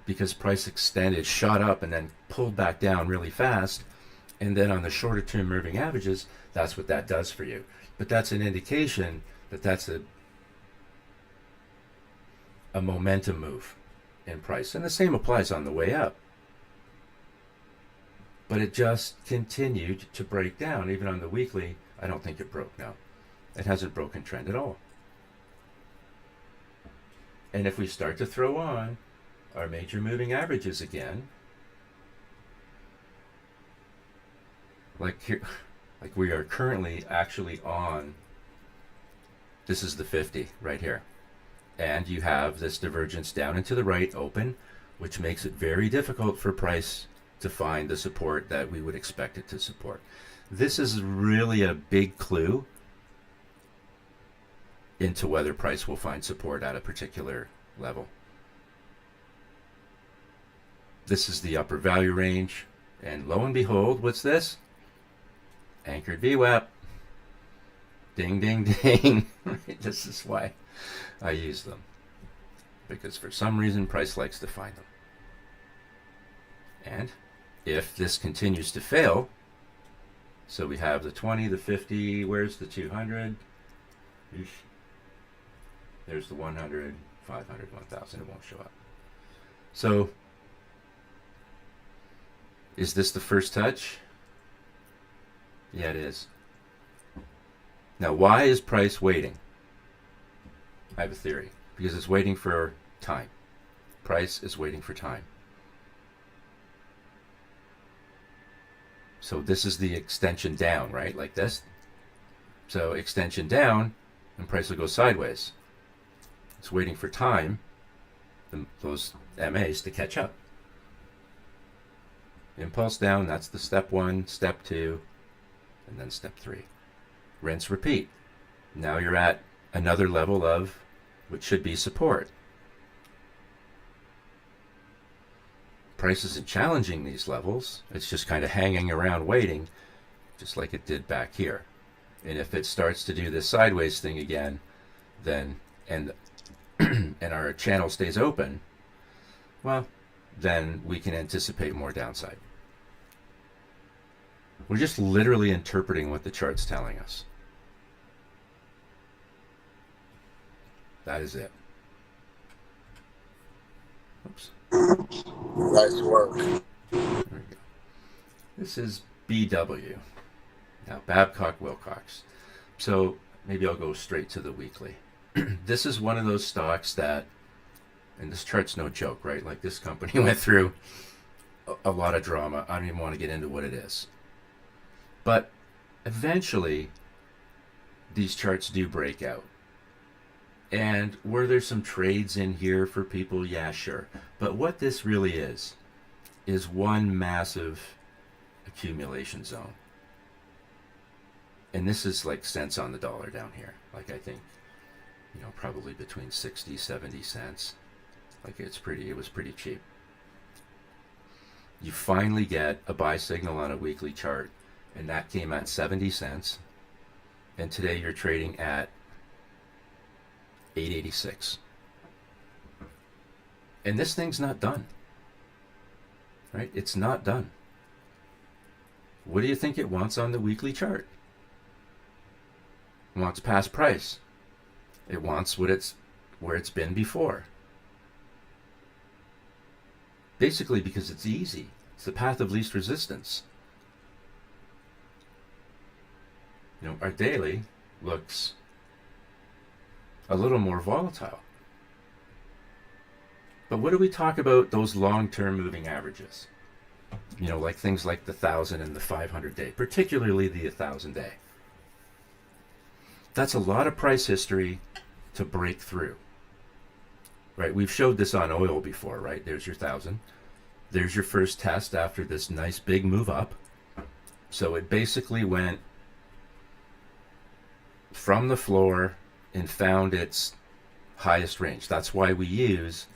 because price extended, shot up, and then pulled back down really fast, and then on the shorter term moving averages, that's what that does for you. But that's an indication that that's a momentum move in price. And the same applies on the way up. But it just continued to break down. Even on the weekly, I don't think it broke now. It hasn't broken trend at all. And if we start to throw on our major moving averages again, like here, like we are currently actually on, this is the 50 right here. And you have this divergence down and to the right open, which makes it very difficult for price to find the support that we would expect it to support. This is really a big clue into whether price will find support at a particular level. This is the upper value range, and lo and behold, what's this? Anchored VWAP. Ding, ding, ding. This is why I use them, because for some reason price likes to find them. And if this continues to fail, so we have the 20, the 50, where's the 200? There's the 100, 500, 1000, it won't show up. So, is this the first touch? Yeah, it is. Now, why is price waiting? I have a theory. because it's waiting for time. Price is waiting for time. So this is the extension down, right? Like this. So extension down, and price will go sideways. It's waiting for time, those MAs to catch up. Impulse down, that's the step 1, step 2, and then step 3. Rinse, repeat. Now you're at another level of which should be support. Price isn't challenging these levels. It's just kind of hanging around waiting, just like it did back here. And if it starts to do this sideways thing again, then and our channel stays open, well, then we can anticipate more downside. We're just literally interpreting what the chart's telling us. That is it. Oops. Nice work. There we go. This is BW. Now, Babcock Wilcox. So maybe I'll go straight to the weekly. This is one of those stocks that, and this chart's no joke, right? Like this company went through a lot of drama. I don't even want to get into what it is. But eventually, these charts do break out. And were there some trades in here for people? Yeah, sure. But what this really is one massive accumulation zone. And this is like cents on the dollar down here. Like I think, probably between 60, 70 cents. Like it was pretty cheap. You finally get a buy signal on a weekly chart, and that came at 70 cents. And today you're trading at 886. And this thing's not done. Right? It's not done. What do you think it wants on the weekly chart? It wants past price. It wants where it's been before. Basically because it's easy. It's the path of least resistance. Our daily looks a little more volatile. But what do we talk about those long-term moving averages? Like things like the 1,000 and the 500 day, particularly the 1,000 day. That's a lot of price history to break through. Right? We've showed this on oil before, right? There's your 1,000. There's your first test after this nice big move up. So it basically went from the floor and found its highest range. That's why we use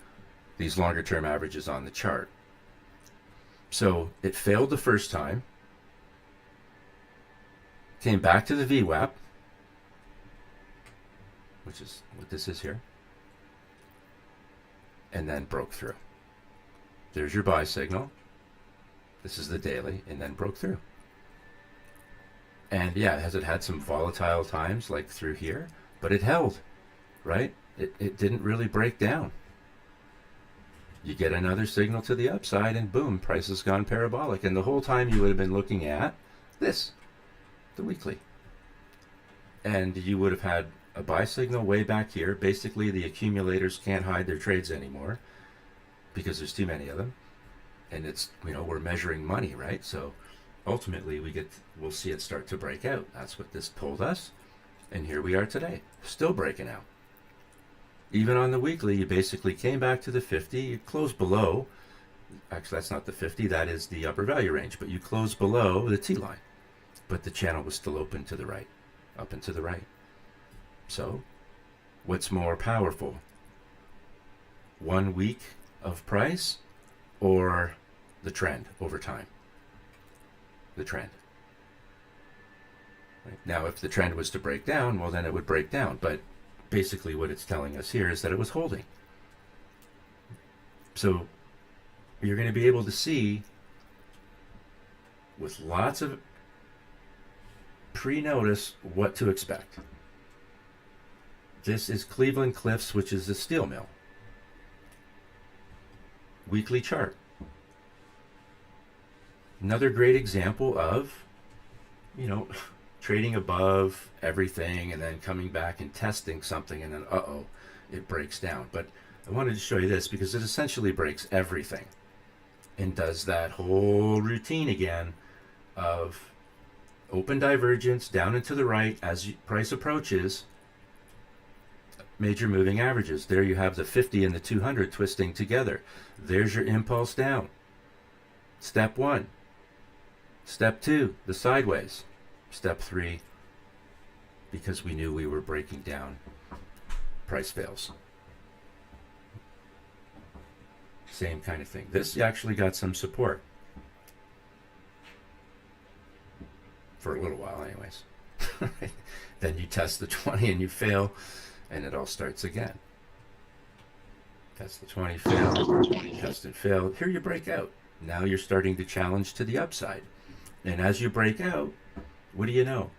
these longer term averages on the chart. So it failed the first time, came back to the VWAP, which is what this is here, and then broke through. There's your buy signal. This is the daily, and then broke through. And yeah, has it had some volatile times like through here? But it held, right? It didn't really break down. You get another signal to the upside and boom, price has gone parabolic. And the whole time you would have been looking at this, the weekly. And you would have had a buy signal way back here. Basically, the accumulators can't hide their trades anymore because there's too many of them. And it's, we're measuring money, right? So ultimately we'll see it start to break out. That's what this told us. And here we are today, still breaking out. Even on the weekly, you basically came back to the 50, you closed below. Actually, that's not the 50, that is the upper value range, but you closed below the T line. But the channel was still open to the right, up and to the right. So, what's more powerful? 1 week of price or the trend over time? The trend. Right? Now, if the trend was to break down, well, then it would break down. But basically what it's telling us here is that it was holding. So you're going to be able to see with lots of pre-notice what to expect. This is Cleveland Cliffs, which is a steel mill. Weekly chart. Another great example of, trading above everything and then coming back and testing something and then, it breaks down. But I wanted to show you this because it essentially breaks everything and does that whole routine again of open divergence down and to the right as price approaches major moving averages. There you have the 50 and the 200 twisting together. There's your impulse down. Step 1. Step 2, the sideways. Step 3, because we knew we were breaking down, price fails. Same kind of thing. This actually got some support. For a little while anyways. Then you test the 20 and you fail, and it all starts again. Test the 20, fail, test and fail. Here you break out. Now you're starting to challenge to the upside. And as you break out, what do you know?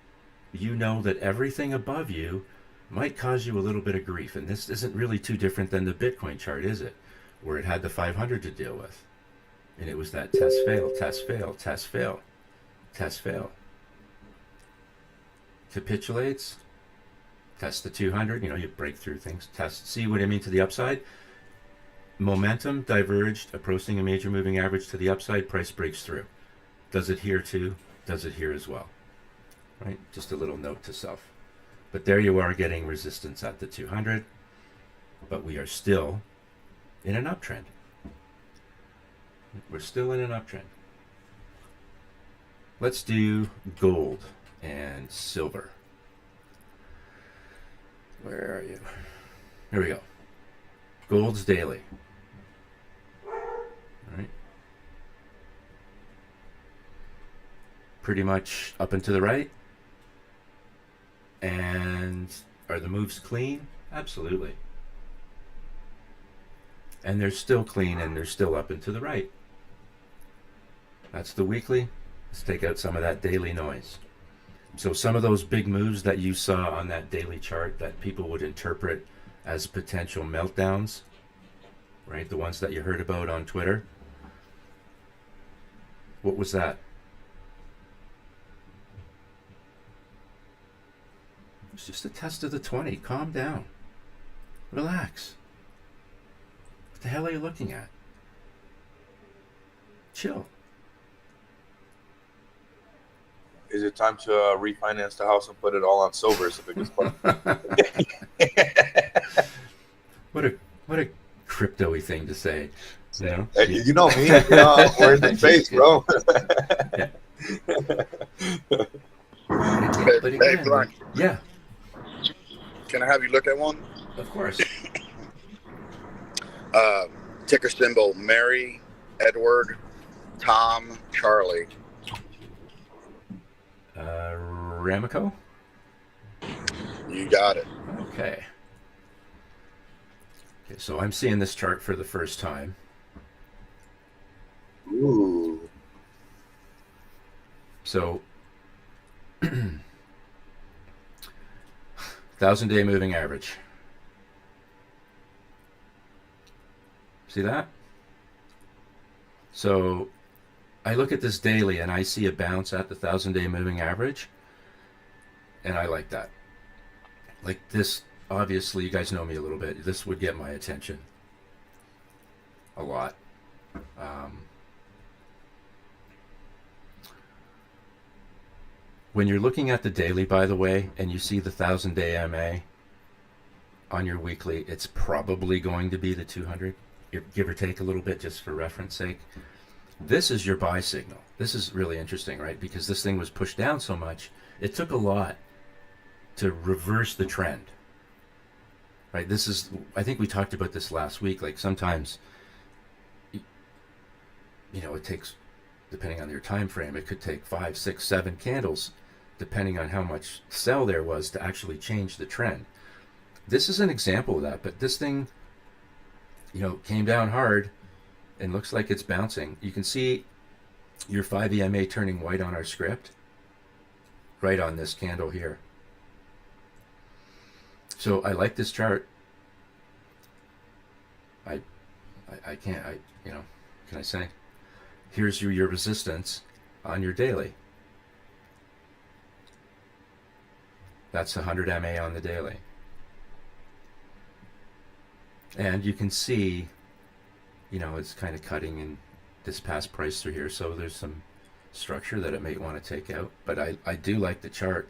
You know that everything above you might cause you a little bit of grief. And this isn't really too different than the Bitcoin chart, is it? Where it had the 500 to deal with. And it was that test, fail, test, fail, test, fail, test, fail. Capitulates, test the 200, you break through things, test, see what I mean to the upside. Momentum diverged, approaching a major moving average to the upside, price breaks through. Does it here too? Does it here as well? Right? Just a little note to self. But there you are getting resistance at the 200, but we are still in an uptrend. We're still in an uptrend. Let's do gold and silver. Where are you? Here we go. Gold's daily. All right. Pretty much up and to the right. And are the moves clean? Absolutely. And they're still clean and they're still up and to the right. That's the weekly. Let's take out some of that daily noise. So some of those big moves that you saw on that daily chart that people would interpret as potential meltdowns, right? The ones that you heard about on Twitter. What was that? It's just a test of the 20. Calm down. Relax. What the hell are you looking at? Chill. Is it time to refinance the house and put it all on silver? Is the biggest part. What a crypto-y thing to say. Hey, you know me. We're in the face, bro. But again, hey, Brian. yeah. Can I have you look at one? Of course. Ticker symbol Mary, Edward, Tom, Charlie. Ramaco? You got it. Okay. Okay, so I'm seeing this chart for the first time. Ooh. So, 1,000-day moving average. See that? So, I look at this daily and I see a bounce at the 1,000-day moving average, and I like that. Like this, obviously, you guys know me a little bit. This would get my attention a lot. When you're looking at the daily, by the way, and you see the 1,000-day MA on your weekly, it's probably going to be the 200, give or take a little bit, just for reference sake. This is your buy signal. This is really interesting, right? Because this thing was pushed down so much, it took a lot to reverse the trend, right? This is, I think we talked about this last week. Like sometimes, it takes, depending on your time frame, it could take 5, 6, 7 candles, depending on how much sell there was to actually change the trend. This is an example of that, but this thing, came down hard and looks like it's bouncing. You can see your 5 EMA turning white on our script, right on this candle here. So I like this chart. I can't, can I say? Here's your resistance on your daily. That's 100 MA on the daily. And you can see, it's kind of cutting in this past price through here. So there's some structure that it may want to take out. But I do like the chart.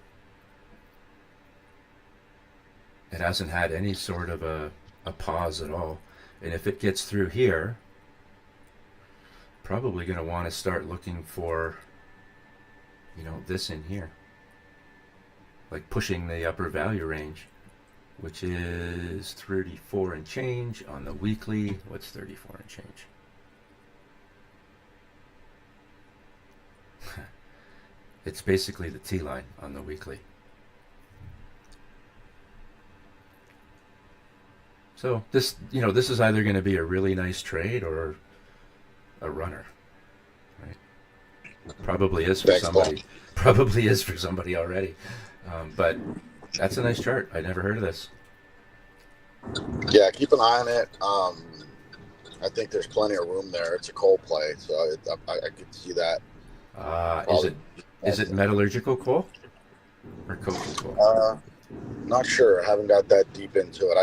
It hasn't had any sort of a pause at all. And if it gets through here, probably going to want to start looking for, this in here. Like pushing the upper value range, which is 34 and change on the weekly. What's 34 and change? It's basically the T line on the weekly. So this is either going to be a really nice trade or a runner, right? Probably is for Thanks, somebody. Paul. Probably is for somebody already. But that's a nice chart. I never heard of this. Yeah, keep an eye on it. I think there's plenty of room there. It's a coal play, so I could see that. Is it metallurgical coal or coking coal? Not sure. I haven't got that deep into it.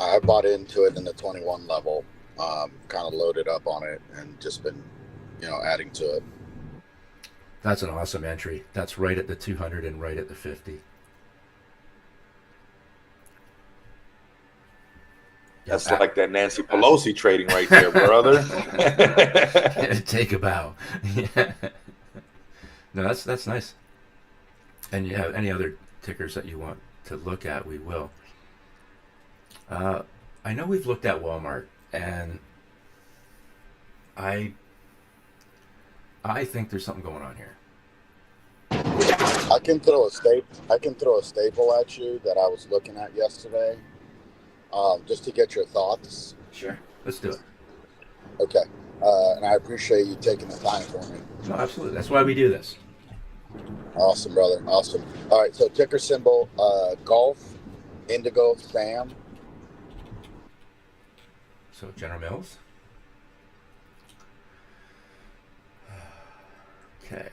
I bought into it in the 21 level, kind of loaded up on it, and just been, adding to it. That's an awesome entry. That's right at the 200 and right at the 50. That's like that Nancy Pelosi trading right there, brother. Take a bow. Yeah. No, that's nice. And you have any other tickers that you want to look at, we will. I know we've looked at Walmart, and I think there's something going on here. I can throw a staple at you that I was looking at yesterday, just to get your thoughts. Sure, let's do it. Okay, and I appreciate you taking the time for me. No, absolutely. That's why we do this. Awesome, brother. Awesome. All right, so ticker symbol Golf, Indigo, Sam. So General Mills. Okay.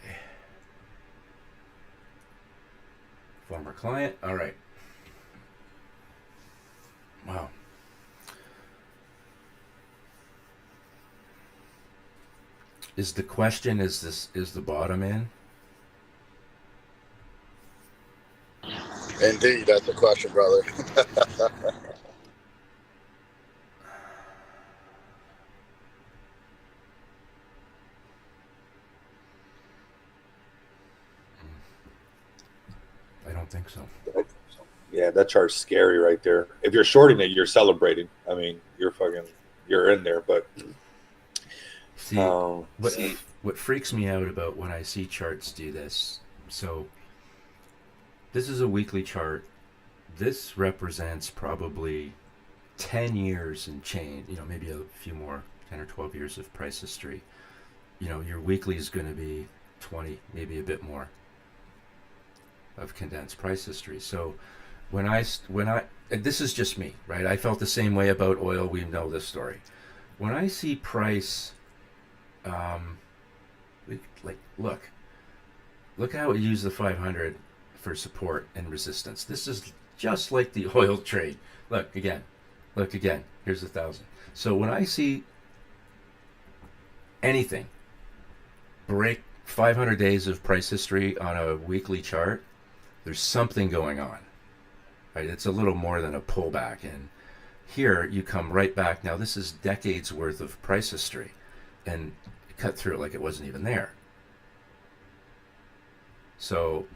Former client. All right. Wow. Is the question, is the bottom in? Indeed, that's the question, brother. I don't think so. Yeah, that chart's scary right there. If you're shorting it, you're celebrating. I mean, you're in there. But see, what freaks me out about when I see charts do this. So this is a weekly chart. This represents probably 10 years and change. Maybe a few more, 10 or 12 years of price history. Your weekly is going to be 20, maybe a bit more of condensed price history. So when I this is just me, right? I felt the same way about oil. We know this story. When I see price, look how it used the 500 for support and resistance. This is just like the oil trade. Look again. Here's 1,000. So when I see anything break 500 days of price history on a weekly chart, there's something going on, right? It's a little more than a pullback. And here you come right back. Now this is decades worth of price history, and cut through it like it wasn't even there. So,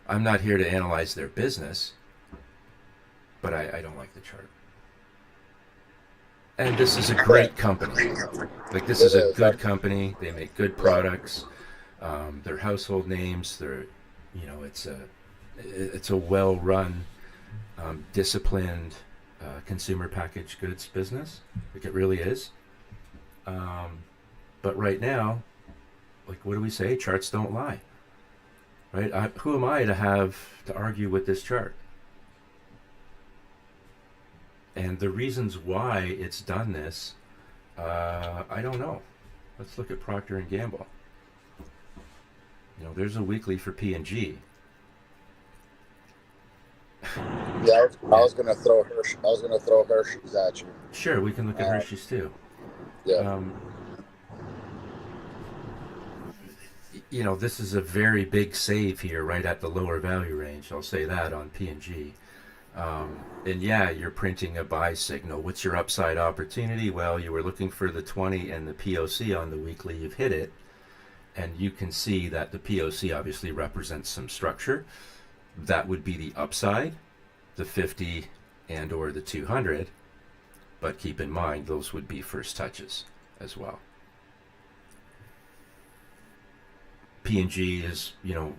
I'm not here to analyze their business, but I don't like the chart. And this is a great company. Like, this is a good company. They make good products. They're household names. They're, it's a well-run, disciplined consumer packaged goods business. Like, it really is. But right now, like, what do we say? Charts don't lie, right? Who am I to argue with this chart? And the reasons why it's done this, I don't know. Let's look at Procter and Gamble. There's a weekly for P&G. Yeah, I was gonna throw Hershey's at you. Sure, we can look at Hershey's too. Yeah. Um, this is a very big save here, right at the lower value range. I'll say that on P&G. And yeah, you're printing a buy signal. What's your upside opportunity? Well, you were looking for the 20 and the POC on the weekly. You've hit it. And you can see that the POC obviously represents some structure. That would be the upside, the 50 and or the 200. But keep in mind, those would be first touches as well. P&G is,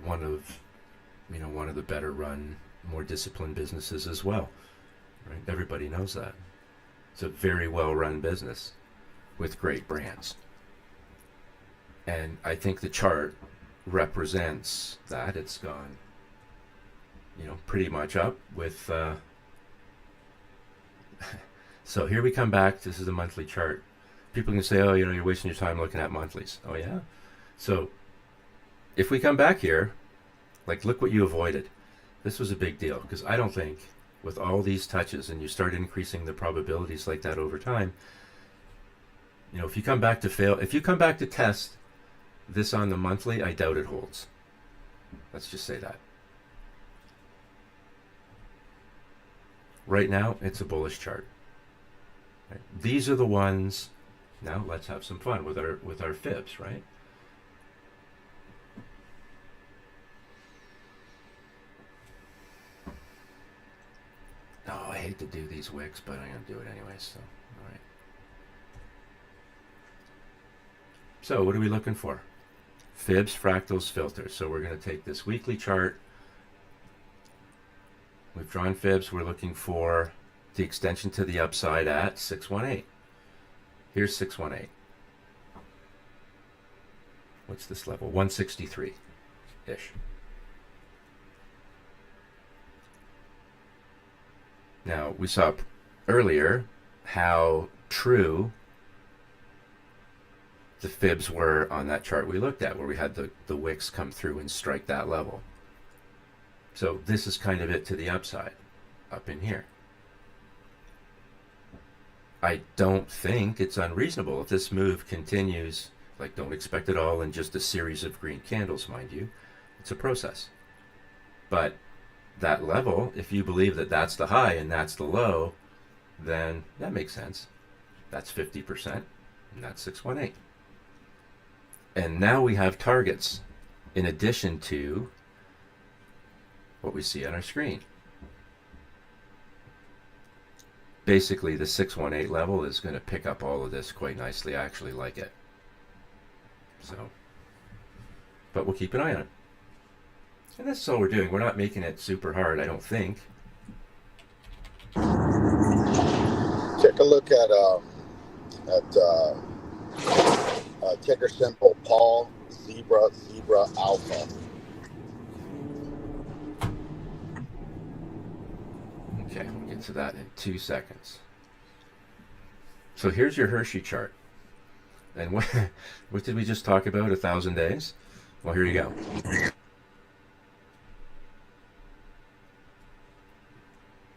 one of the better run, more disciplined businesses as well. Right? Everybody knows that. It's a very well run business with great brands. And I think the chart represents that. It's gone, pretty much up with. So here we come back. This is a monthly chart. People can say, oh, you're wasting your time looking at monthlies. Oh, yeah? So if we come back here, look what you avoided. This was a big deal because I don't think with all these touches and you start increasing the probabilities like that over time, if you come back to test this on the monthly, I doubt it holds. Let's just say that. Right now, it's a bullish chart. Right? These are the ones. Now let's have some fun with our fibs, right? Oh, I hate to do these wicks, but I'm going to do it anyway, so, all right. So, what are we looking for? Fibs, fractals, filters. So we're going to take this weekly chart. We've drawn fibs. We're looking for the extension to the upside at 618. Here's 618. What's this level? 163-ish. Now, we saw earlier how true the fibs were on that chart we looked at, where we had the wicks come through and strike that level. So this is kind of it to the upside, up in here. I don't think it's unreasonable if this move continues. Don't expect it all in just a series of green candles, mind you. It's a process. But that level, if you believe that that's the high and that's the low, then that makes sense. That's 50%, and that's 618. And now we have targets in addition to what we see on our screen. Basically, the 618 level is going to pick up all of this quite nicely. I actually like it. So, but we'll keep an eye on it. And that's all we're doing. We're not making it super hard, I don't think. Take a look at ticker symbol Paul Zebra Alpha. Okay, we'll get to that in 2 seconds. So here's your Hershey chart. And what did we just talk about? 1,000 days? Well, here you go.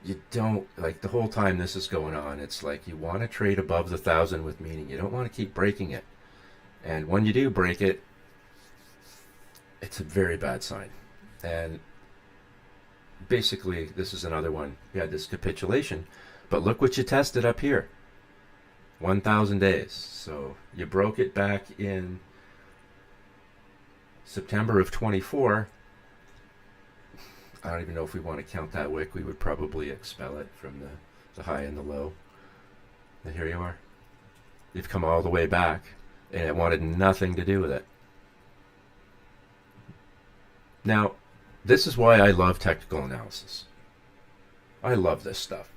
You don't, the whole time this is going on, it's you want to trade above the 1,000 with meaning. You don't want to keep breaking it. And when you do break it, it's a very bad sign. And basically, this is another one. We had this capitulation. But look what you tested up here. 1,000 days. So you broke it back in September of 24. I don't even know if we want to count that wick. We would probably expel it from the high and the low. And here you are. You've come all the way back, and it wanted nothing to do with it. Now, this is why I love technical analysis. I love this stuff.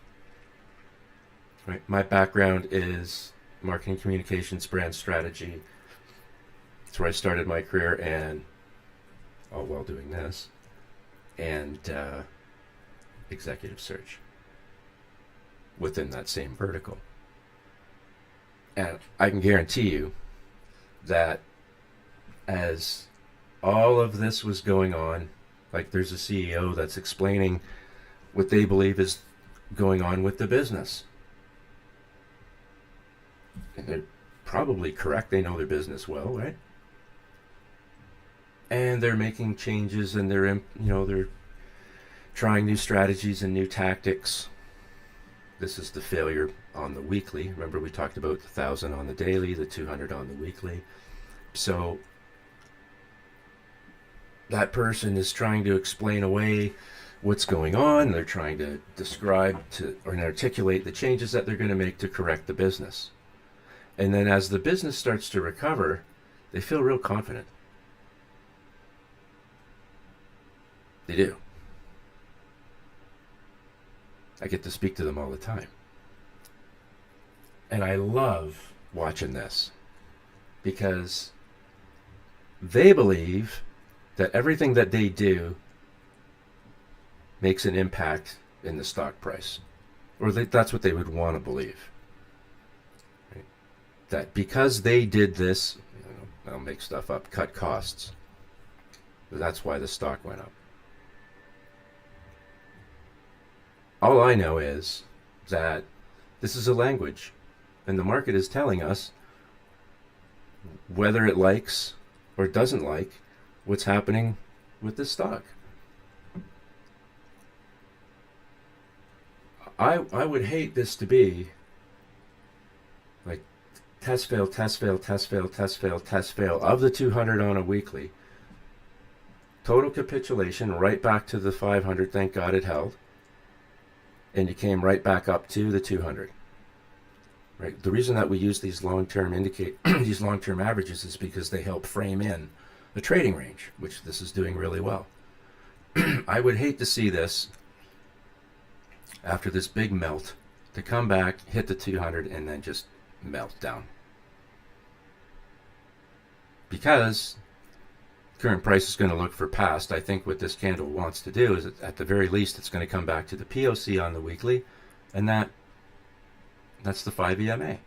Right? My background is marketing, communications, brand strategy. That's where I started my career, and all while doing this. And executive search within that same vertical. And I can guarantee you that as all of this was going on, there's a CEO that's explaining what they believe is going on with the business. And they're probably correct. They know their business well, right? And they're making changes, and they're trying new strategies and new tactics. This is the failure on the weekly. Remember, we talked about the 1,000 on the daily, the 200 on the weekly. So that person is trying to explain away what's going on. They're trying to describe or articulate the changes that they're going to make to correct the business. And then as the business starts to recover, they feel real confident. They do. I get to speak to them all the time. And I love watching this because they believe that everything that they do makes an impact in the stock price. Or that's what they would want to believe. Right? That because they did this, I'll make stuff up, cut costs. That's why the stock went up. All I know is that this is a language, and the market is telling us whether it likes or doesn't like what's happening with this stock. I would hate this to be like test fail, test fail, test fail, test fail, test fail of the 200 on a weekly. Total capitulation, right back to the 500, thank God it held. And you came right back up to the 200. Right? The reason that we use these long-term these long-term averages is because they help frame in the trading range, which this is doing really well. I would hate to see this after this big melt to come back, hit the 200, and then just melt down. Because current price is going to look for past. I think what this candle wants to do is, at the very least, it's going to come back to the POC on the weekly, and that's the 5 EMA.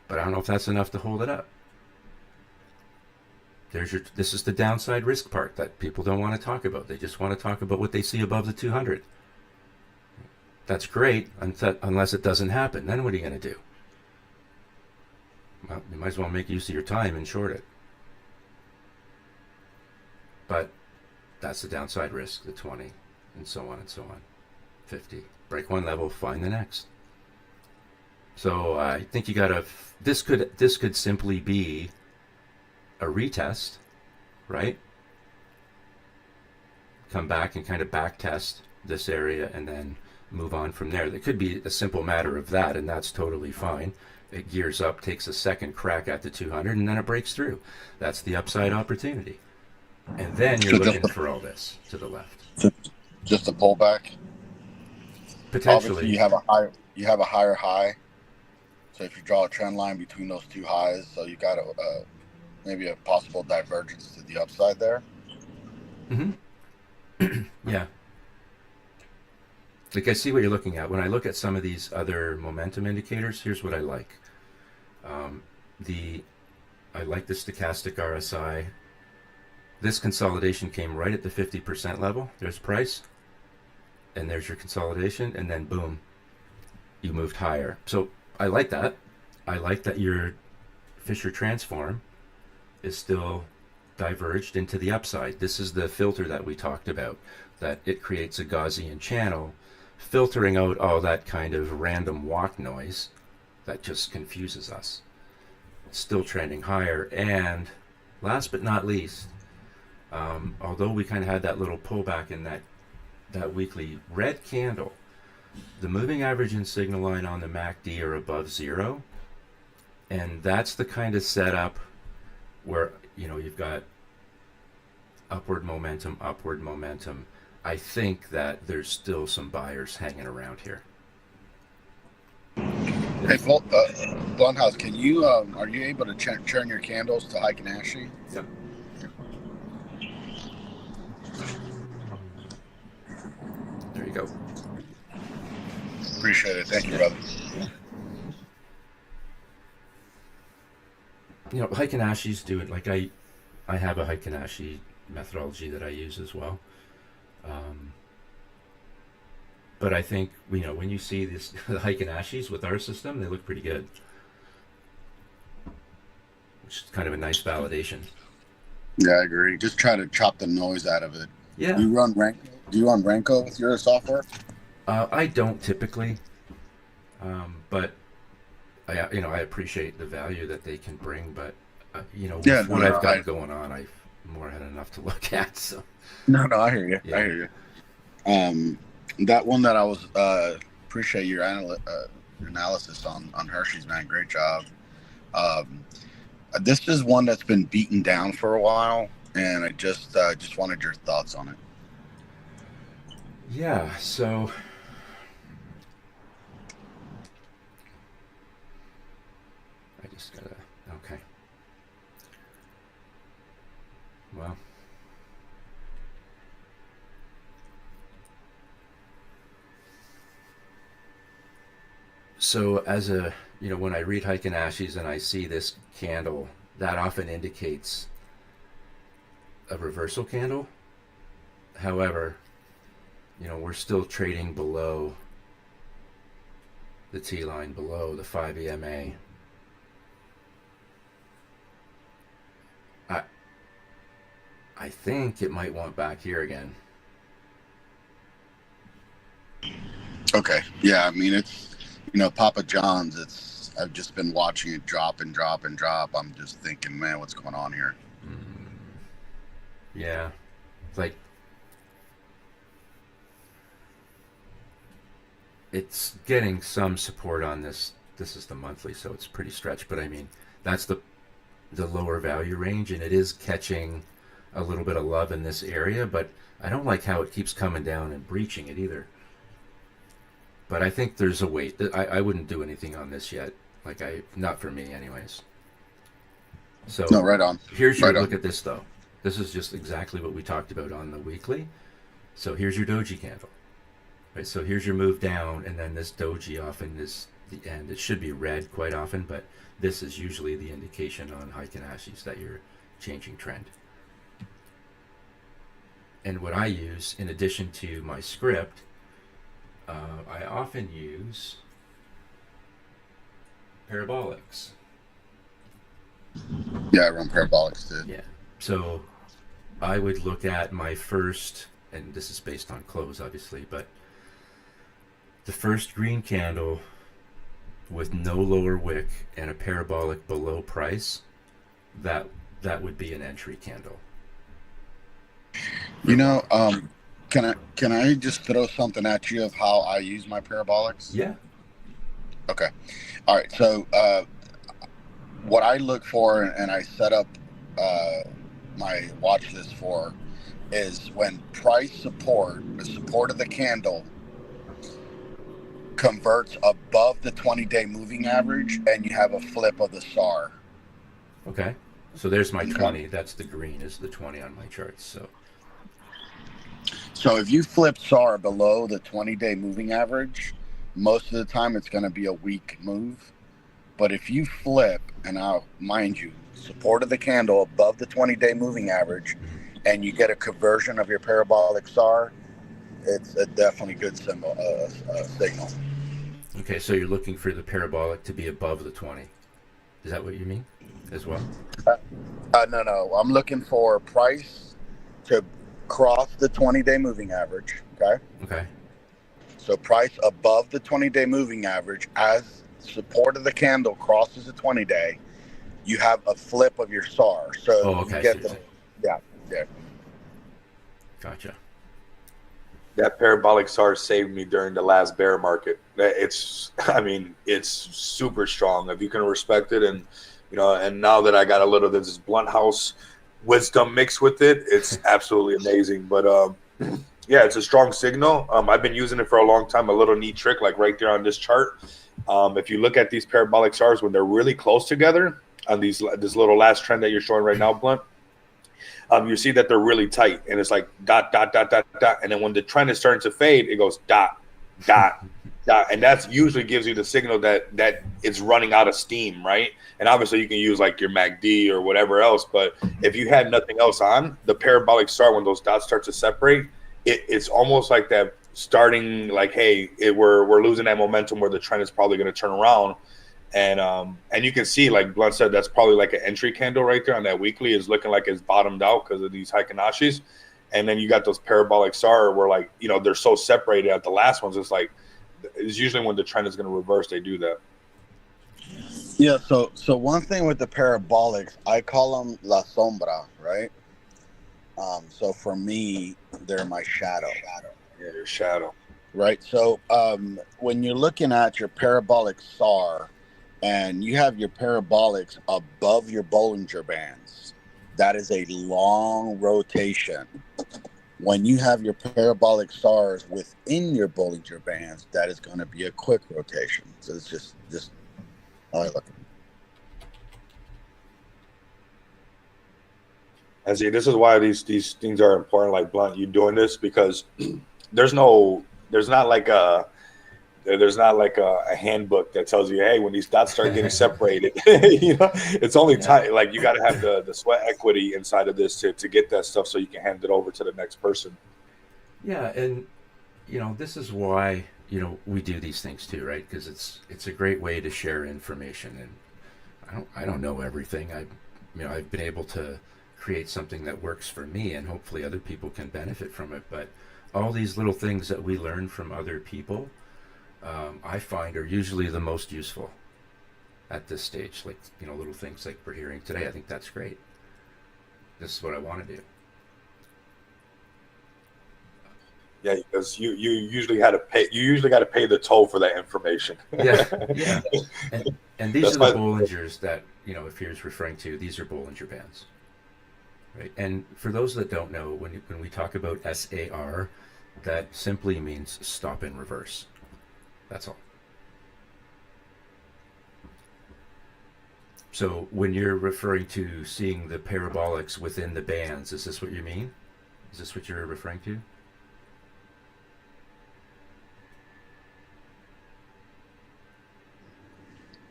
But I don't know if that's enough to hold it up. This is the downside risk part that people don't want to talk about. They just want to talk about what they see above the 200. That's great unless it doesn't happen. Then what are you going to do? Well, you might as well make use of your time and short it. But that's the downside risk, the 20, and so on and so on. 50. Break one level, find the next. So I think you gotta. This could simply be a retest, right? Come back and kind of back test this area and then move on from there. There could be a simple matter of that, and that's totally fine. It gears up, takes a second crack at the 200, and then it breaks through. That's the upside opportunity. And then you're looking for all this to the left. Just a pullback. Potentially, obviously you have a higher high. So if you draw a trend line between those two highs, so you got maybe a possible divergence to the upside there. Mm-hmm. Yeah. Like I see what you're looking at. When I look at some of these other momentum indicators, here's what I like. I like the stochastic RSI. This consolidation came right at the 50% level. There's price, and there's your consolidation, and then boom, you moved higher. So I like that. I like that your Fisher transform is still diverged into the upside. This is the filter that we talked about, that it creates a Gaussian channel, filtering out all that kind of random walk noise that just confuses us. It's still trending higher, and last but not least, although we kind of had that little pullback in that weekly red candle, the moving average and signal line on the MACD are above zero, and that's the kind of setup where you've got upward momentum. I think that there's still some buyers hanging around here. Hey, Blumhouse, can you are you able to turn your candles to Heiken Ashi? Yep. There you go. Appreciate it. Thank you, brother. Heiken Ashi's do it. Like I have a Heiken Ashi methodology that I use as well. But I think, when you see this the Heiken Ashies with our system, they look pretty good, which is kind of a nice validation. Yeah, I agree. Just try to chop the noise out of it. Yeah. Do you run Renko with your software? I don't typically, but I appreciate the value that they can bring. But Yeah, with what I've got going on, I've more had enough to look at. So no, I hear you. yeah. I hear you. That one that I was appreciate your analysis on Hershey's, man. Great job. Um, this is one that's been beaten down for a while, and I just wanted your thoughts on it. Yeah. So I just gotta. Okay. Well. So when I read Heiken Ashies and I see this candle, that often indicates a reversal candle. However, we're still trading below the T line, below the 5 EMA. I think it might want back here again. Okay. Yeah, I mean, it's, Papa John's, I've just been watching it drop and drop and drop. I'm just thinking, man, what's going on here? Yeah. Like, it's getting some support on this. This is the monthly, so it's pretty stretched. But I mean, that's the lower value range, and it is catching a little bit of love in this area. But I don't like how it keeps coming down and breaching it either. But I think there's a wait. I wouldn't do anything on this yet. Not for me, anyways. So No, right on. Here's your Right look on. at this though. This is just exactly what we talked about on the weekly. So here's your doji candle. Right, so here's your move down, and then this doji often is the end. It should be red quite often, but this is usually the indication on Heiken Ashies that you're changing trend. And what I use, in addition to my script, I often use parabolics. Yeah, I run parabolics too. Yeah. So I would look at my first, and this is based on close, obviously, but the first green candle with no lower wick and a parabolic below price, that would be an entry candle. Can I just throw something at you of how I use my parabolics? Yeah. Okay. All right. So what I look for and I set up my watch list for is when price support, the support of the candle, converts above the 20-day moving average, and you have a flip of the SAR. Okay. So there's my 20. That's the green is the 20 on my charts. So if you flip SAR below the 20-day moving average, most of the time it's going to be a weak move. But if you flip, and I'll mind you, support of the candle above the 20-day moving average, and you get a conversion of your parabolic SAR, it's a definitely good signal. Okay, so you're looking for the parabolic to be above the 20. Is that what you mean as well? No. I'm looking for price to cross the 20-day moving average. Okay. So price above the 20-day moving average, as support of the candle crosses the 20-day, you have a flip of your SAR. So okay. You get yeah. Gotcha. That parabolic SAR saved me during the last bear market. It's super strong if you can respect it, and now that I got a little of this blunt house wisdom mixed with it, it's absolutely amazing. But yeah, it's a strong signal. I've been using it for a long time. A little neat trick, like right there on this chart. If you look at these parabolic SARs when they're really close together on this little last trend that you're showing right now, Blunt, you see that they're really tight, and it's like dot, dot, dot, dot, dot. And then when the trend is starting to fade, it goes dot, dot, dot. And that usually gives you the signal that it's running out of steam, right? And obviously you can use like your MACD or whatever else. But if you had nothing else on, the parabolic SAR, when those dots start to separate, it's almost like that starting like, hey, we're losing that momentum where the trend is probably going to turn around. And you can see, like Blunt said, that's probably like an entry candle right there on that weekly is looking like it's bottomed out because of these Heikinashis. And then you got those parabolic SAR where, like, you know, they're so separated at the last ones. It's like, it's usually when the trend is going to reverse, they do that. Yeah. So one thing with the parabolics, I call them la sombra, right? So for me, they're my shadow. Yeah, your shadow. Right. So when you're looking at your parabolic SAR and you have your parabolics above your Bollinger Bands, that is a long rotation. When you have your parabolic SARs within your Bollinger Bands, that is going to be a quick rotation. So it's just how I look at it. And see, this is why these things are important. Like Blunt, you doing this because there's not like a handbook that tells you, hey, when these dots start getting separated, you know, it's only time. Like, you got to have the sweat equity inside of this to get that stuff so you can hand it over to the next person. Yeah, and you know, this is why, you know, we do these things too, right? Because it's a great way to share information. And I don't know everything. I've been able to create something that works for me, and hopefully other people can benefit from it. But all these little things that we learn from other people, I find are usually the most useful at this stage. Like, you know, little things like we're hearing today. I think that's great. This is what I want to do. Yeah, because you usually got to pay. You usually got to pay the toll for that information. Yeah, yeah. And these That's are the why. Bollingers that, you know, if here's referring to, these are Bollinger Bands. Right? And for those that don't know, when we talk about SAR, that simply means stop in reverse. That's all. So when you're referring to seeing the parabolics within the bands, is this what you mean? Is this what you're referring to?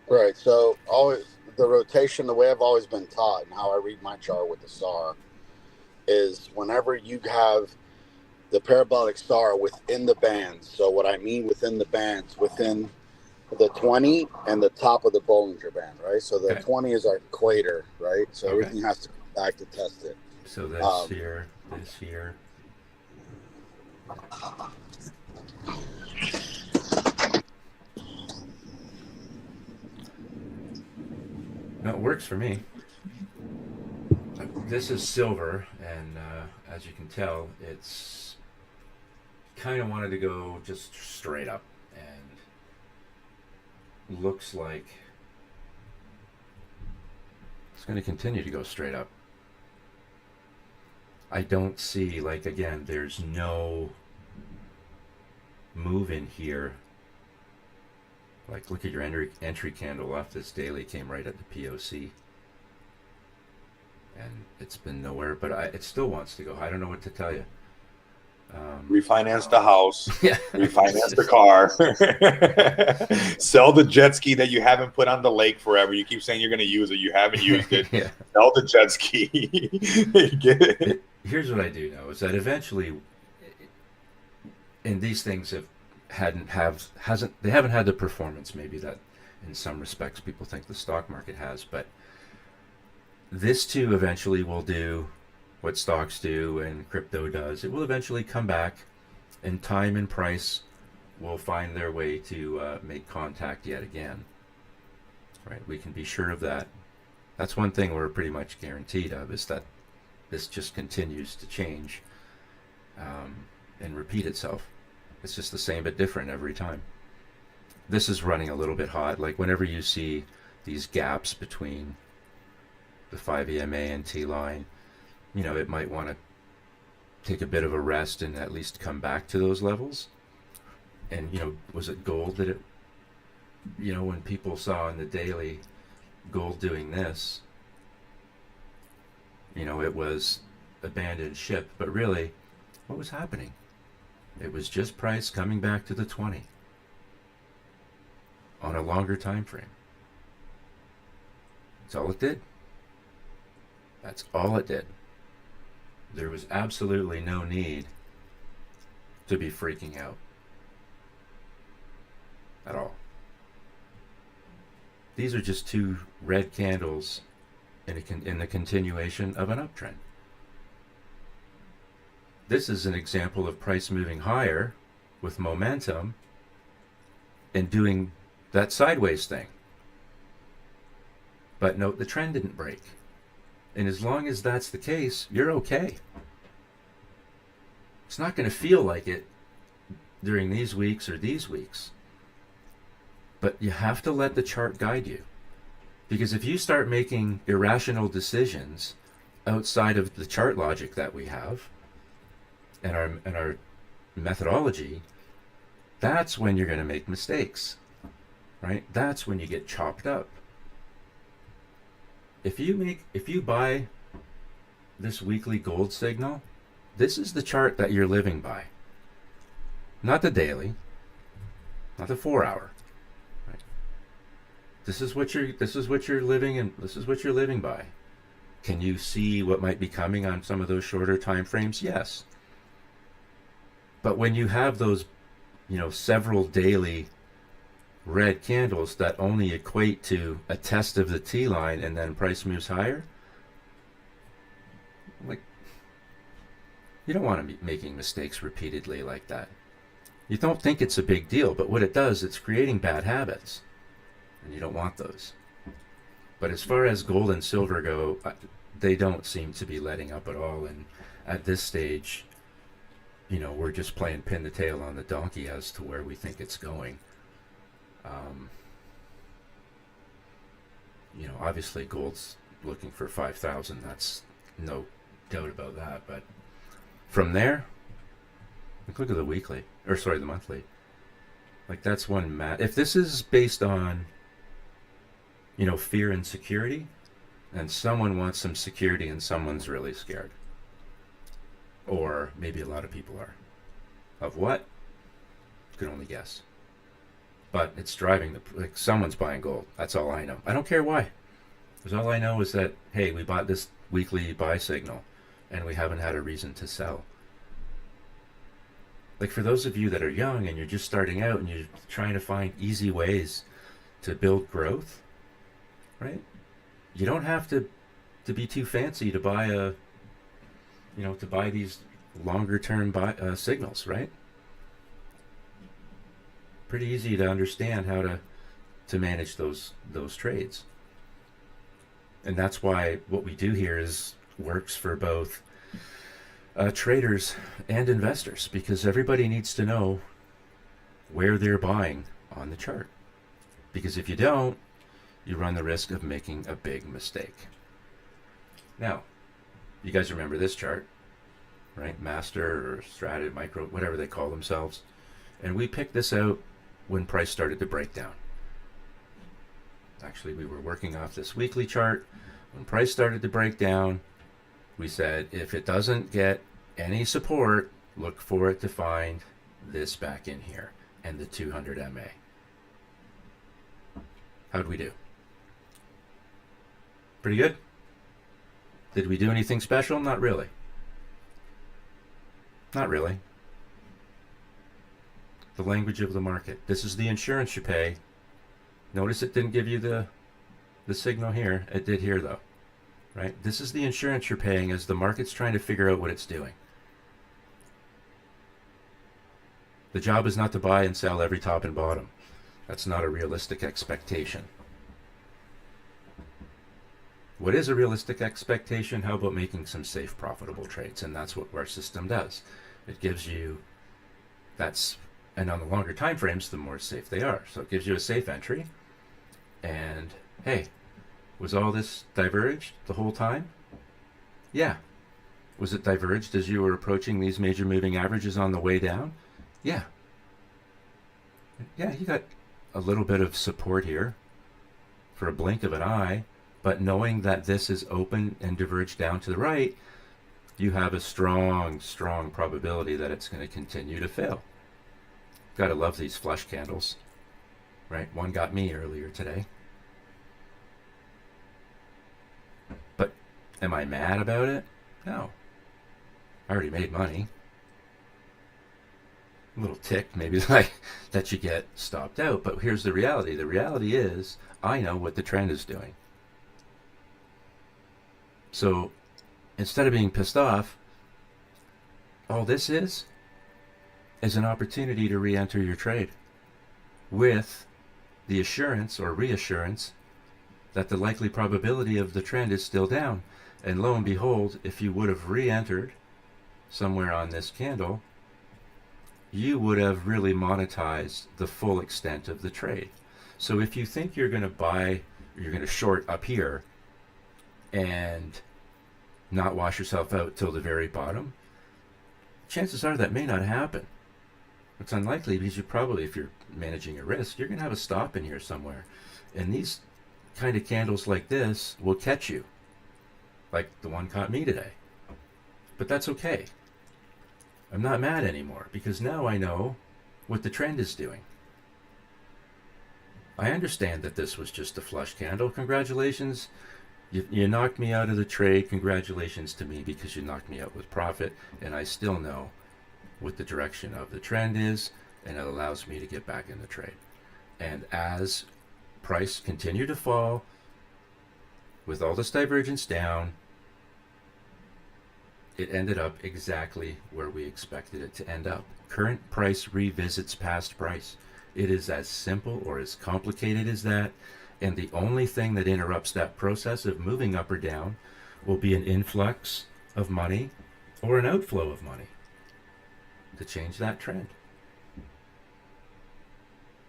Right. So always the rotation, the way I've always been taught and how I read my chart with the SAR is whenever you have the parabolic SAR within the bands. So what I mean within the bands, within the 20 and the top of the Bollinger Band, right? So the Okay. 20 is our equator, right? So Okay. everything has to come back to test it. So this here, this here. No, it works for me. This is silver, and as you can tell, it's kind of wanted to go just straight up, and looks like it's going to continue to go straight up. I don't see, like, again, there's no move in here. Like, look at your entry candle off this daily, came right at the POC. And it's been nowhere, but it still wants to go. I don't know what to tell you. Refinance the house, Yeah. refinance the car, sell the jet ski that you haven't put on the lake forever. You keep saying you're going to use it. You haven't used it. Yeah. Sell the jet ski. Get it? Here's what I do know is that eventually, and these things haven't had the performance maybe that in some respects people think the stock market has, but this too eventually will do what stocks do and crypto does. It will eventually come back, and time and price will find their way to make contact yet again. Right? We can be sure of that. That's one thing we're pretty much guaranteed of, is that this just continues to change and repeat itself. It's just the same but different every time. This is running a little bit hot. Like, whenever you see these gaps between the 5 EMA and T line, you know, it might want to take a bit of a rest and at least come back to those levels. And, you know, was it gold that it, you know, when people saw in the daily gold doing this, you know, it was abandoned ship. But really, what was happening? It was just price coming back to the 20 on a longer time frame. That's all it did. That's all it did. There was absolutely no need to be freaking out at all. These are just two red candles in the continuation of an uptrend. This is an example of price moving higher with momentum and doing that sideways thing. But note the trend didn't break. And as long as that's the case, you're okay. It's not going to feel like it during these weeks or these weeks. But you have to let the chart guide you. Because if you start making irrational decisions outside of the chart logic that we have and our methodology, that's when you're going to make mistakes, right? That's when you get chopped up. If you buy this weekly gold signal, this is the chart that you're living by. Not the daily, not the 4 hour. Right? This is what you're living by. Can you see what might be coming on some of those shorter time frames? Yes. But when you have those, several daily red candles that only equate to a test of the T line and then price moves higher, like, you don't want to be making mistakes repeatedly like that. You don't think it's a big deal, but what it does, it's creating bad habits, and you don't want those. But as far as gold and silver go, they don't seem to be letting up at all, and at this stage, we're just playing pin the tail on the donkey as to where we think it's going. Obviously gold's looking for 5,000. That's no doubt about that. But from there, look at the the monthly. Like, that's one if this is based on, fear and security, and someone wants some security and someone's really scared. Or maybe a lot of people are. Of what? You can only guess. But it's driving someone's buying gold. That's all I know. I don't care why. Because all I know is that, hey, we bought this weekly buy signal and we haven't had a reason to sell. Like, for those of you that are young and you're just starting out and you're trying to find easy ways to build growth, right? You don't have to be too fancy to buy to buy these longer term signals, right? Pretty easy to understand how to manage those trades. And that's why what we do here works for both traders and investors, because everybody needs to know where they're buying on the chart. Because if you don't, you run the risk of making a big mistake. Now, you guys remember this chart, right? Master or Strata, Micro, whatever they call themselves. And we picked this out when price started to break down. Actually, we were working off this weekly chart. When price started to break down, we said, if it doesn't get any support, look for it to find this back in here and the 200 MA. How'd we do? Pretty good? Did we do anything special? Not really. Not really. The language of the market. This is the insurance you pay. Notice it didn't give you the signal here. It did here, though. Right? This is the insurance you're paying as the market's trying to figure out what it's doing. The job is not to buy and sell every top and bottom. That's not a realistic expectation. What is a realistic expectation? How about making some safe, profitable trades? And that's what our system does. It gives you and on the longer time frames, the more safe they are. So it gives you a safe entry. And hey, was all this diverged the whole time? Yeah. Was it diverged as you were approaching these major moving averages on the way down? Yeah. Yeah, you got a little bit of support here for a blink of an eye, but knowing that this is open and diverged down to the right, you have a strong, strong probability that it's going to continue to fail. Gotta love these flush candles, right? One got me earlier today. But am I mad about it? No. I already made money. a little tick, maybe like that you get stopped out. But here's the reality. The reality is I know what the trend is doing. So instead of being pissed off, all this is an opportunity to re-enter your trade with the assurance or reassurance that the likely probability of the trend is still down. And lo and behold, if you would have re-entered somewhere on this candle, you would have really monetized the full extent of the trade. So if you think you're going to buy, you're going to short up here and not wash yourself out till the very bottom, chances are that may not happen. It's unlikely because you probably, if you're managing your risk, you're going to have a stop in here somewhere. And these kind of candles like this will catch you, like the one caught me today. But that's okay. I'm not mad anymore because now I know what the trend is doing. I understand that this was just a flush candle. Congratulations. You knocked me out of the trade. Congratulations to me because you knocked me out with profit. And I still know what the direction of the trend is, and it allows me to get back in the trade. And as price continued to fall, with all this divergence down, it ended up exactly where we expected it to end up. Current price revisits past price. It is as simple or as complicated as that, and the only thing that interrupts that process of moving up or down will be an influx of money or an outflow of money to change that trend.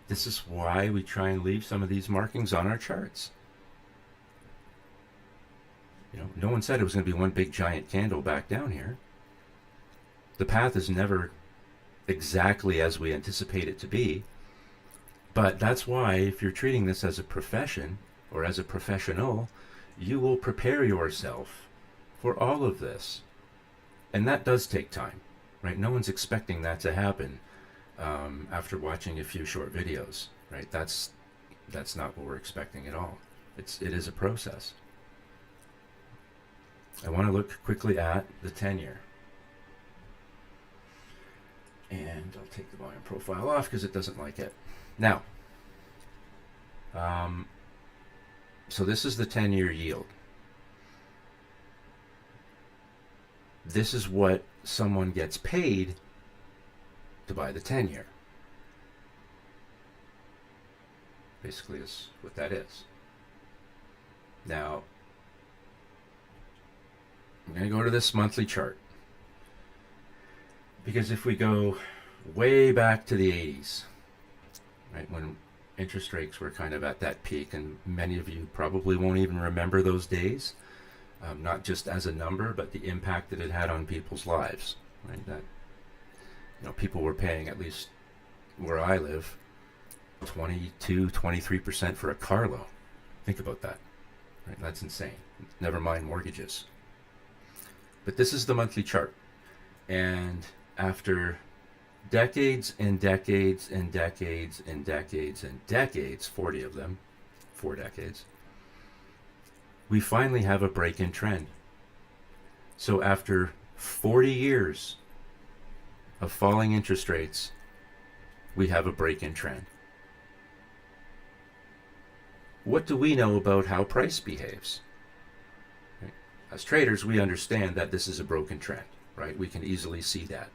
This is why we try and leave some of these markings on our charts. You know, no one said it was going to be one big giant candle back down here. The path is never exactly as we anticipate it to be. But that's why if you're treating this as a profession or as a professional, you will prepare yourself for all of this. And that does take time, right? No one's expecting that to happen after watching a few short videos, right? That's not what we're expecting at all. It is a process. I want to look quickly at the 10-year. And I'll take the volume profile off because it doesn't like it. Now, so this is the 10-year yield. This is what someone gets paid to buy the 10-year. Basically is what that is. Now, I'm going to go to this monthly chart. Because if we go way back to the 80s, right, when interest rates were kind of at that peak, and many of you probably won't even remember those days, not just as a number, but the impact that it had on people's lives, right? That, you know, people were paying, at least where I live, 22, 23% for a car loan. Think about that, right? That's insane. Never mind mortgages. But this is the monthly chart. And after decades and decades and decades and decades and decades, 40 of them, 4 decades, we finally have a break in trend. So after 40 years of falling interest rates, we have a break in trend. What do we know about how price behaves? Right? As traders, we understand that this is a broken trend, right? We can easily see that.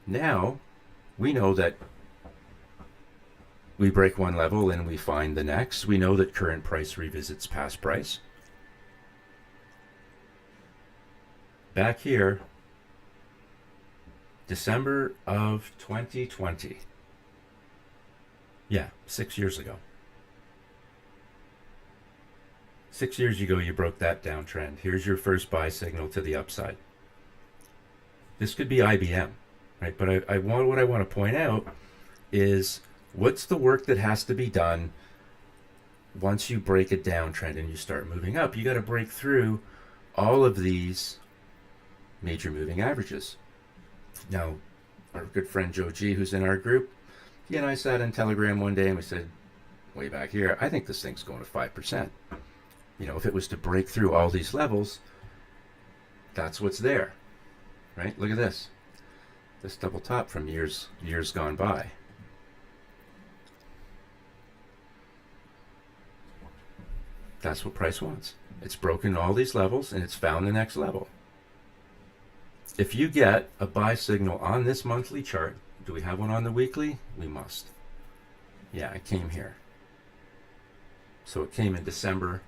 Now, we know that we break one level and we find the next. We know that current price revisits past price. Back here, December of 2020. Yeah, 6 years ago. 6 years ago, you broke that downtrend. Here's your first buy signal to the upside. This could be IBM, right? But what I want to point out is what's the work that has to be done once you break a downtrend and you start moving up. You got to break through all of these major moving averages. Now, our good friend Joe G, who's in our group, he and I sat in Telegram one day and we said, way back here, I think this thing's going to 5%. You know, if it was to break through all these levels, that's what's there, right? Look at this. This double top from years gone by. That's what price wants. It's broken all these levels and it's found the next level. If you get a buy signal on this monthly chart, do we have one on the weekly? We must. Yeah, it came here. So it came in December,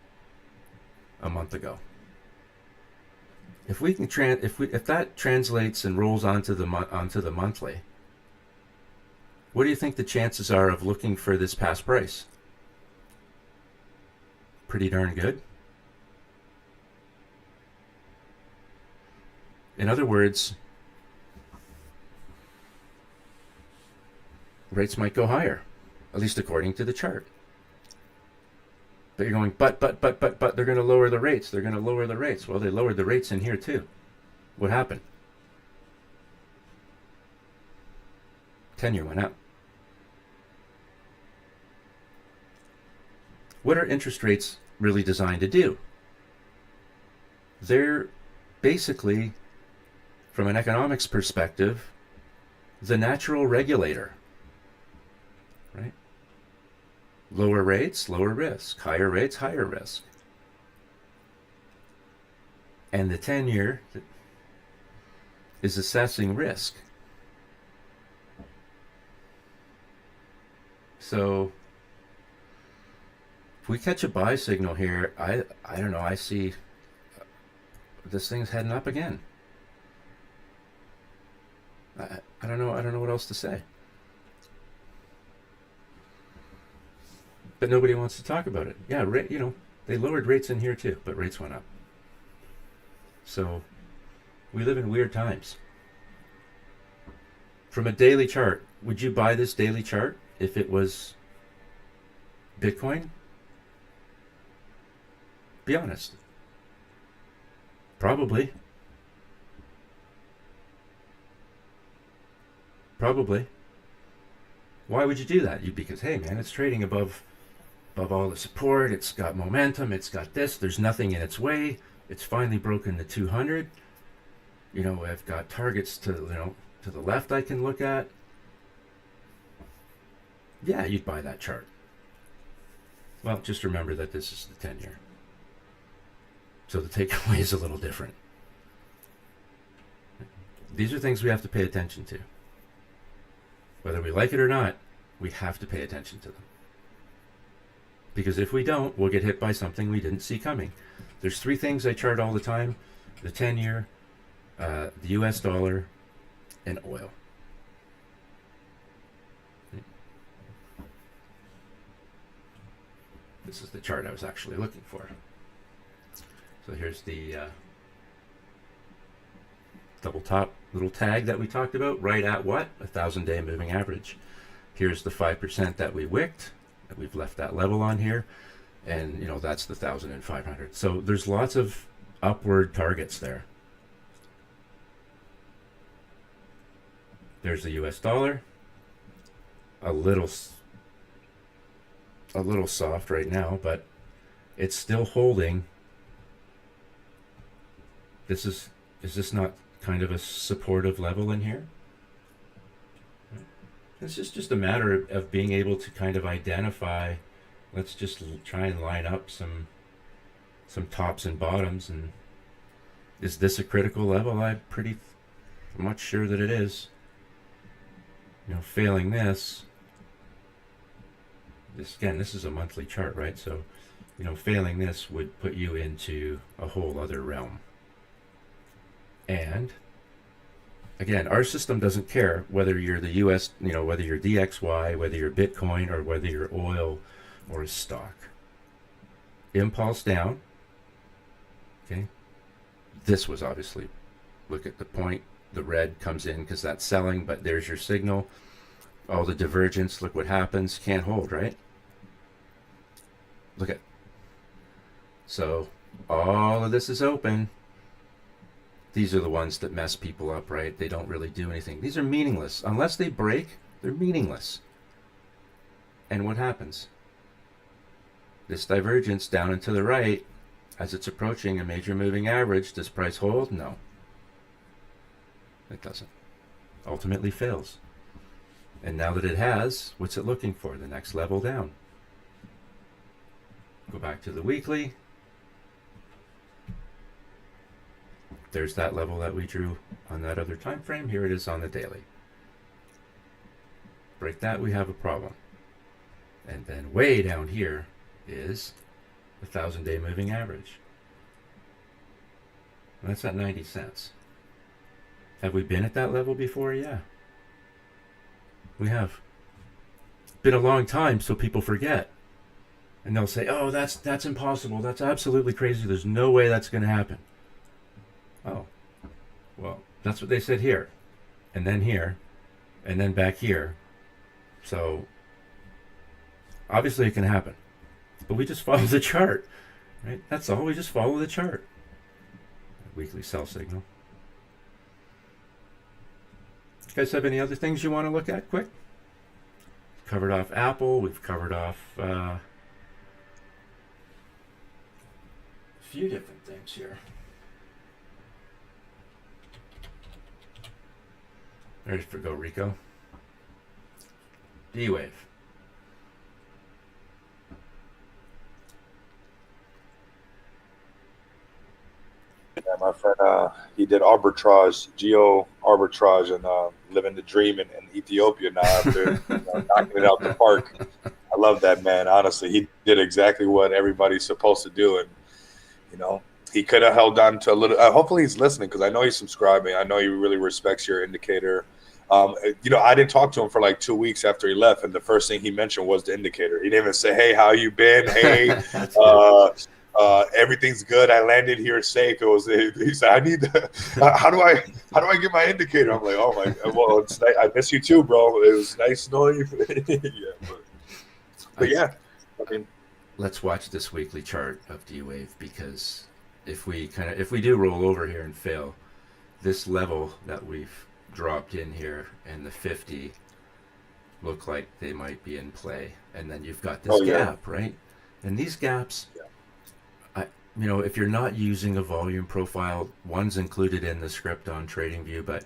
a month ago. If we can if that translates and rolls onto the monthly, what do you think the chances are of looking for this past price? Pretty darn good. In other words, rates might go higher, at least according to the chart. But you're going, but they're going to lower the rates. They're going to lower the rates. Well, they lowered the rates in here too. What happened? 10-year went up. What are interest rates really designed to do? They're basically, from an economics perspective, the natural regulator, right? Lower rates, lower risk. Higher rates, higher risk. And the 10-year is assessing risk. So if we catch a buy signal here, I don't know, I see this thing's heading up again. I don't know what else to say. But nobody wants to talk about it. Yeah, they lowered rates in here too, but rates went up. So we live in weird times. From a daily chart, would you buy this daily chart if it was Bitcoin? Be honest. Probably. Why would you do that? Because, hey man, it's trading above all the support, it's got momentum, it's got this, there's nothing in its way, it's finally broken the 200. I've got targets to the left I can look at. Yeah, you'd buy that chart. Well, just remember that this is the 10-year. So the takeaway is a little different. These are things we have to pay attention to. Whether we like it or not, we have to pay attention to them. Because if we don't, we'll get hit by something we didn't see coming. There's 3 things I chart all the time: the 10-year, the US dollar, and oil. This is the chart I was actually looking for. So here's the double top little tag that we talked about, right at what? 1,000-day moving average. Here's the 5% that we wicked. We've left that level on here, and that's the 1,500. So there's lots of upward targets there. There's the US dollar, a little soft right now, but it's still holding. Is this not kind of a supportive level in here? It's just a matter of being able to kind of identify. Let's just try and line up some tops and bottoms. And is this a critical level? I'm pretty much sure that it is. Failing this is a monthly chart, right? So, failing this would put you into a whole other realm. And again, our system doesn't care whether you're the US, whether you're DXY, whether you're Bitcoin, or whether you're oil or a stock. Impulse down. Okay. This was obviously, look at the point, the red comes in because that's selling, but there's your signal. All the divergence, look what happens. Can't hold, right? Look at. So all of this is open. These are the ones that mess people up, right? They don't really do anything. These are meaningless. Unless they break, they're meaningless. And what happens? This divergence down and to the right, as it's approaching a major moving average, does price hold? No. It doesn't. ultimately fails. And now that it has, what's it looking for? The next level down. Go back to the weekly. There's that level that we drew on that other time frame. Here it is on the daily. Break that, we have a problem. And then way down here is the 1,000-day moving average. And that's at 90 cents. Have we been at that level before? Yeah. We have. It's been a long time, so people forget. And they'll say, oh, that's impossible. That's absolutely crazy. There's no way that's going to happen. Oh, well, that's what they said here. And then here. And then back here. So, obviously it can happen. But we just follow the chart. Right? That's all. We just follow the chart. Weekly sell signal. You guys have any other things you want to look at quick? Covered off Apple. We've covered off a few different things here. Ready for Go Rico? D-Wave. Yeah, my friend, he did arbitrage, geo arbitrage, and living the dream in Ethiopia now after knocking it out the park. I love that man. Honestly, he did exactly what everybody's supposed to do, and he could have held on to a little. Hopefully, he's listening because I know he's subscribing. I know he really respects your indicator. I didn't talk to him for like 2 weeks after he left, and the first thing he mentioned was the indicator. He didn't even say, "Hey, how you been? Hey, everything's good. I landed here safe." He said, "I need the, how do I get my indicator?" I'm like, "Oh my, well, it's nice. I miss you too, bro. It was nice knowing you." Yeah, but yeah, I mean, let's watch this weekly chart of D-Wave, because if we do roll over here and fail, this level that we've dropped in here and the 50 look like they might be in play, and then you've got this gap, right? And these gaps, if you're not using a volume profile, one's included in the script on TradingView, but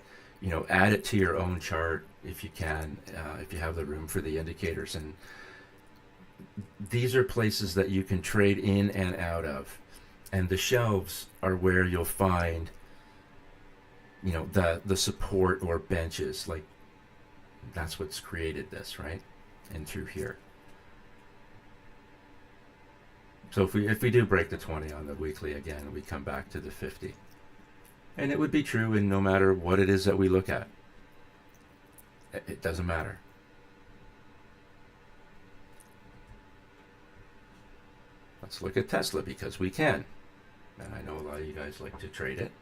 add it to your own chart if you can, if you have the room for the indicators. And these are places that you can trade in and out of, and the shelves are where you'll find the support or benches. Like, that's what's created this, right? And through here. So if we do break the 20 on the weekly again, we come back to the 50. And it would be true in no matter what it is that we look at. It doesn't matter. Let's look at Tesla, because we can. And I know a lot of you guys like to trade it.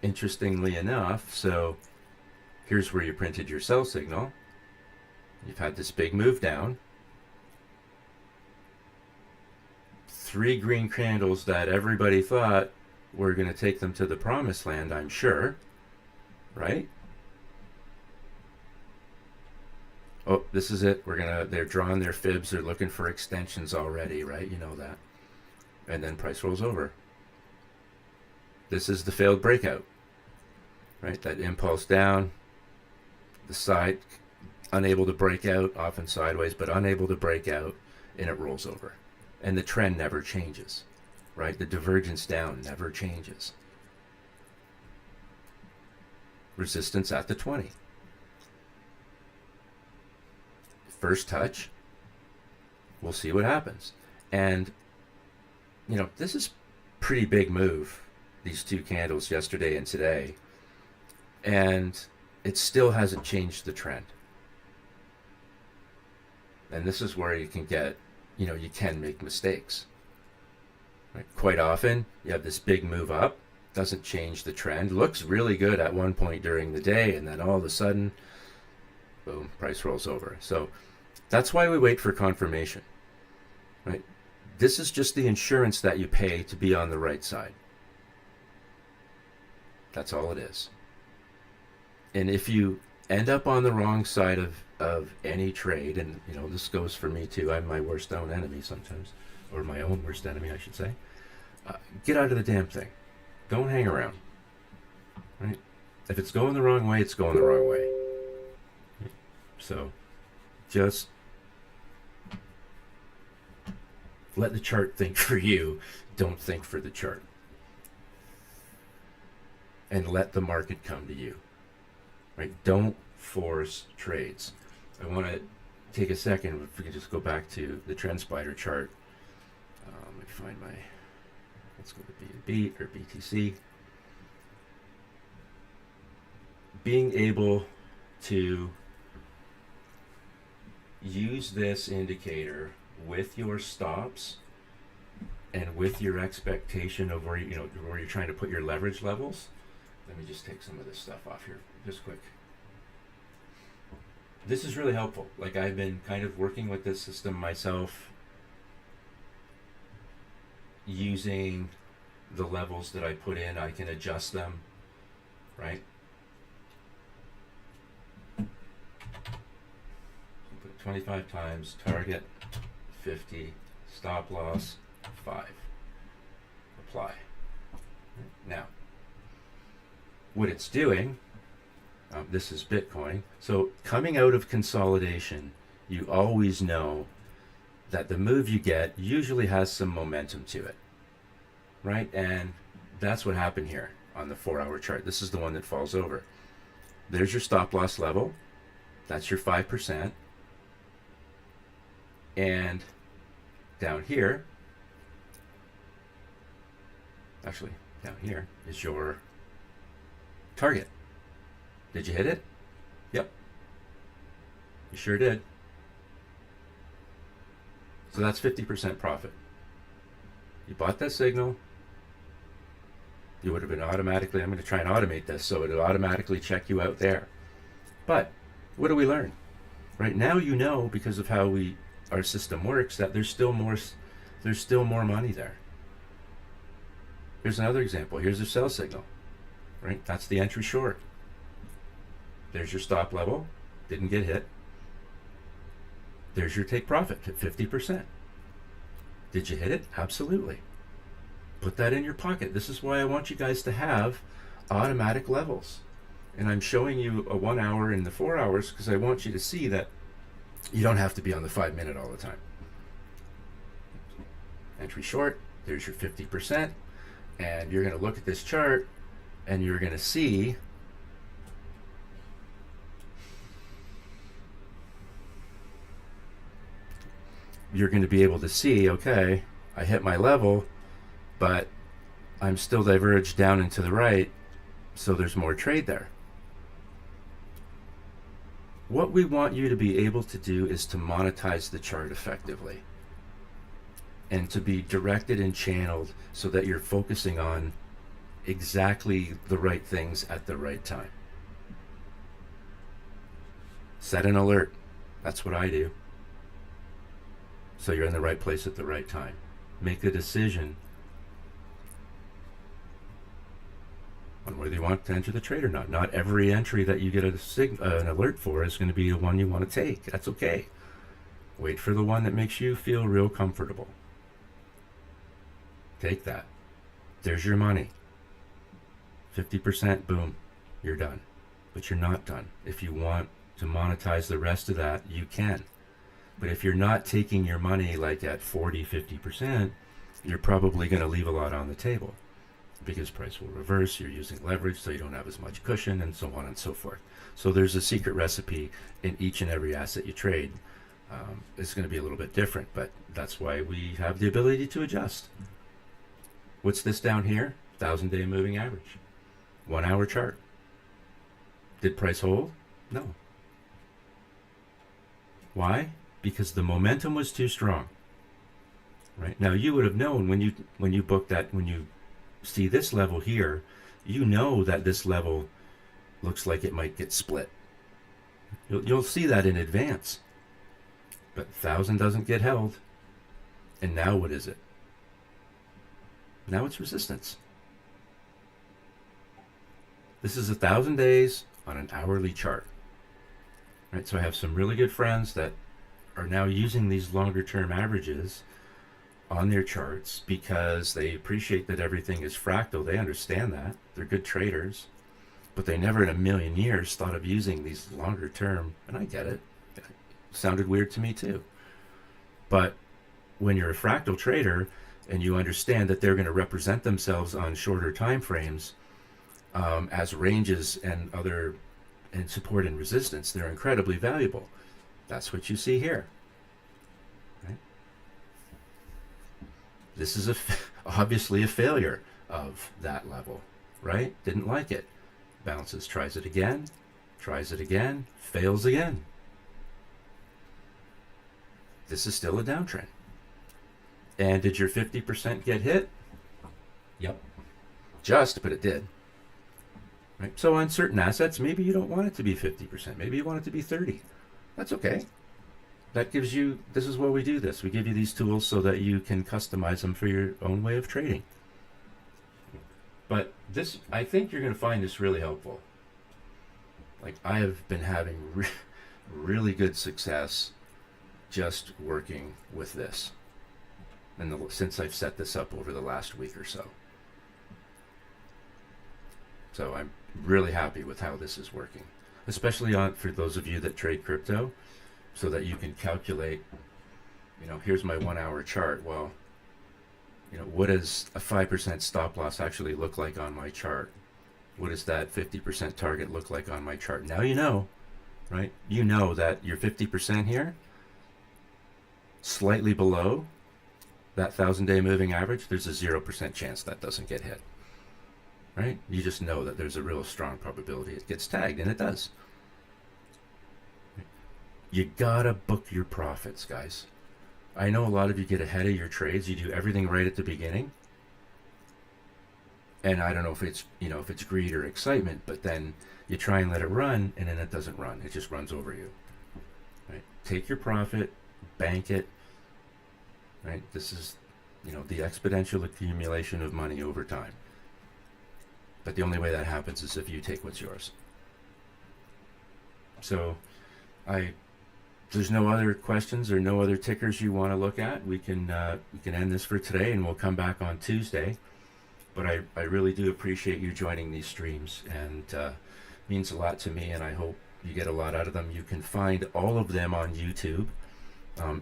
Interestingly enough, so here's where you printed your sell signal. You've had this big move down. 3 green candles that everybody thought were going to take them to the promised land, I'm sure. Right? Oh, this is it. They're drawing their fibs. They're looking for extensions already, right? You know that. And then price rolls over. This is the failed breakout, right? That impulse down, the side, unable to break out, often sideways, but unable to break out, and it rolls over. And the trend never changes, right? The divergence down never changes. Resistance at the 20. First touch, we'll see what happens. And, this is pretty big move, these 2 candles yesterday and today. And it still hasn't changed the trend. And this is where you can get, you can make mistakes. Right? Quite often, you have this big move up, doesn't change the trend, looks really good at one point during the day, and then all of a sudden, boom, price rolls over. So that's why we wait for confirmation. Right? This is just the insurance that you pay to be on the right side. That's all it is. And if you end up on the wrong side of any trade, and this goes for me too, I'm my worst own enemy sometimes, or my own worst enemy, I should say. Get out of the damn thing. Don't hang around. right? If it's going the wrong way, it's going the wrong way. So just let the chart think for you. Don't think for the chart. And let the market come to you. Right? Don't force trades. I want to take a second, if we can just go back to the trend spider chart. Let me find my, let's go to BNB or BTC. Being able to use this indicator with your stops and with your expectation of where where you're trying to put your leverage levels. Let me just take some of this stuff off here, just quick. This is really helpful. Like, I've been kind of working with this system myself, using the levels that I put in. I can adjust them, right? Put 25 times, target 50, stop loss 5. Apply. Now, what it's doing, this is Bitcoin. So coming out of consolidation, you always know that the move you get usually has some momentum to it, right? And that's what happened here on the 4-hour chart. This is the one that falls over. There's your stop loss level. That's your 5%. And down here, actually down here is your target. Did you hit it? Yep. You sure did. So that's 50% profit. You bought that signal. You would have been automatically, I'm going to try and automate this so it'll automatically check you out there. But what do we learn? Right now, you know, because of how our system works, that there's still more money there. Here's another example. Here's a sell signal. Right? That's the entry short. There's your stop level. Didn't get hit. There's your take profit at 50%. Did you hit it? Absolutely. Put that in your pocket. This is why I want you guys to have automatic levels. And I'm showing you a 1 hour and the 4 hours because I want you to see that you don't have to be on the 5 minute all the time. Entry short, there's your 50%. And you're going to look at this chart and you're going to see you're going to be able to see, okay, I hit my level, but I'm still diverged down and to the right, so there's more trade there. What we want you to be able to do is to monetize the chart effectively and to be directed and channeled so that you're focusing on exactly the right things at the right time. Set an alert. That's what I do. So you're in the right place at the right time. Make a decision on whether you want to enter the trade or not. Not every entry that you get an alert for is going to be the one you want to take. That's okay. Wait for the one that makes you feel real comfortable. Take that. There's your money. 50%, boom, you're done. But you're not done. If you want to monetize the rest of that, you can. But if you're not taking your money like at 40, 50%, you're probably going to leave a lot on the table because price will reverse. You're using leverage, so you don't have as much cushion, and so on and so forth. So there's a secret recipe in each and every asset you trade. It's going to be a little bit different, but that's why we have the ability to adjust. What's this down here? 1,000-day moving average. 1 hour chart. Did price hold? No. Why? Because the momentum was too strong. Right? Now you would have known when you book that, when you see this level here, you know that this level looks like it might get split. You'll see that in advance. But 1,000 doesn't get held. And now what is it? Now it's resistance. This is 1,000 days on an hourly chart. Right? So I have some really good friends that are now using these longer term averages on their charts because they appreciate that everything is fractal. They understand that. They're good traders. but they never in a million years thought of using these longer term. And I get it. It sounded weird to me too. But when you're a fractal trader and you understand that they're going to represent themselves on shorter time frames as ranges and other and support and resistance, they're incredibly valuable. That's what you see here. Right? This is obviously a failure of that level, right? Didn't like it. Bounces, tries it again, fails again. This is still a downtrend. And did your 50% get hit? Yep. Just, but it did. Right? So on certain assets, maybe you don't want it to be 50%. Maybe you want it to be 30. That's okay. That gives you, this is why we do this. We give you these tools so that you can customize them for your own way of trading. But this, I think you're going to find this really helpful. Like, I have been having really good success just working with this. And since I've set this up over the last week or so. So I'm really happy with how this is working, especially for those of you that trade crypto, so that you can calculate, here's my 1 hour chart. Well, what does a 5% stop loss actually look like on my chart? What does that 50% target look like on my chart? Now you know, right? You know that your 50% here, slightly below that 1,000-day moving average, there's a 0% chance that doesn't get hit. Right? You just know that there's a real strong probability it gets tagged, and it does. You gotta book your profits, guys. I know a lot of you get ahead of your trades. You do everything right at the beginning. And I don't know if it's, if it's greed or excitement, but then you try and let it run, and then it doesn't run. It just runs over you. Right? Take your profit, bank it. Right? This is, the exponential accumulation of money over time. But the only way that happens is if you take what's yours. So, there's no other questions or no other tickers you want to look at. We can end this for today, and we'll come back on Tuesday. But I really do appreciate you joining these streams, and means a lot to me, and I hope you get a lot out of them. You can find all of them on YouTube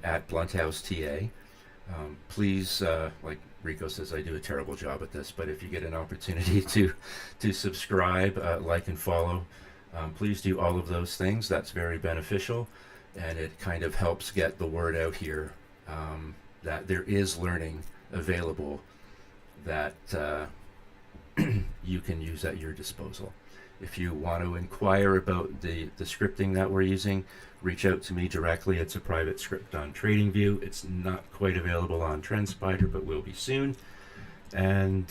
at Blunthouse TA. Please, like Rico says, I do a terrible job at this, but if you get an opportunity to subscribe, like and follow, please do all of those things. That's very beneficial, and it kind of helps get the word out here that there is learning available that you can use at your disposal. If you want to inquire about the scripting that we're using, reach out to me directly. It's a private script on TradingView. It's not quite available on TrendSpider, but will be soon. And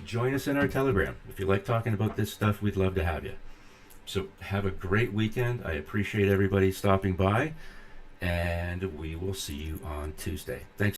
join us in our Telegram. If you like talking about this stuff, we'd love to have you. So have a great weekend. I appreciate everybody stopping by, and we will see you on Tuesday. Thanks.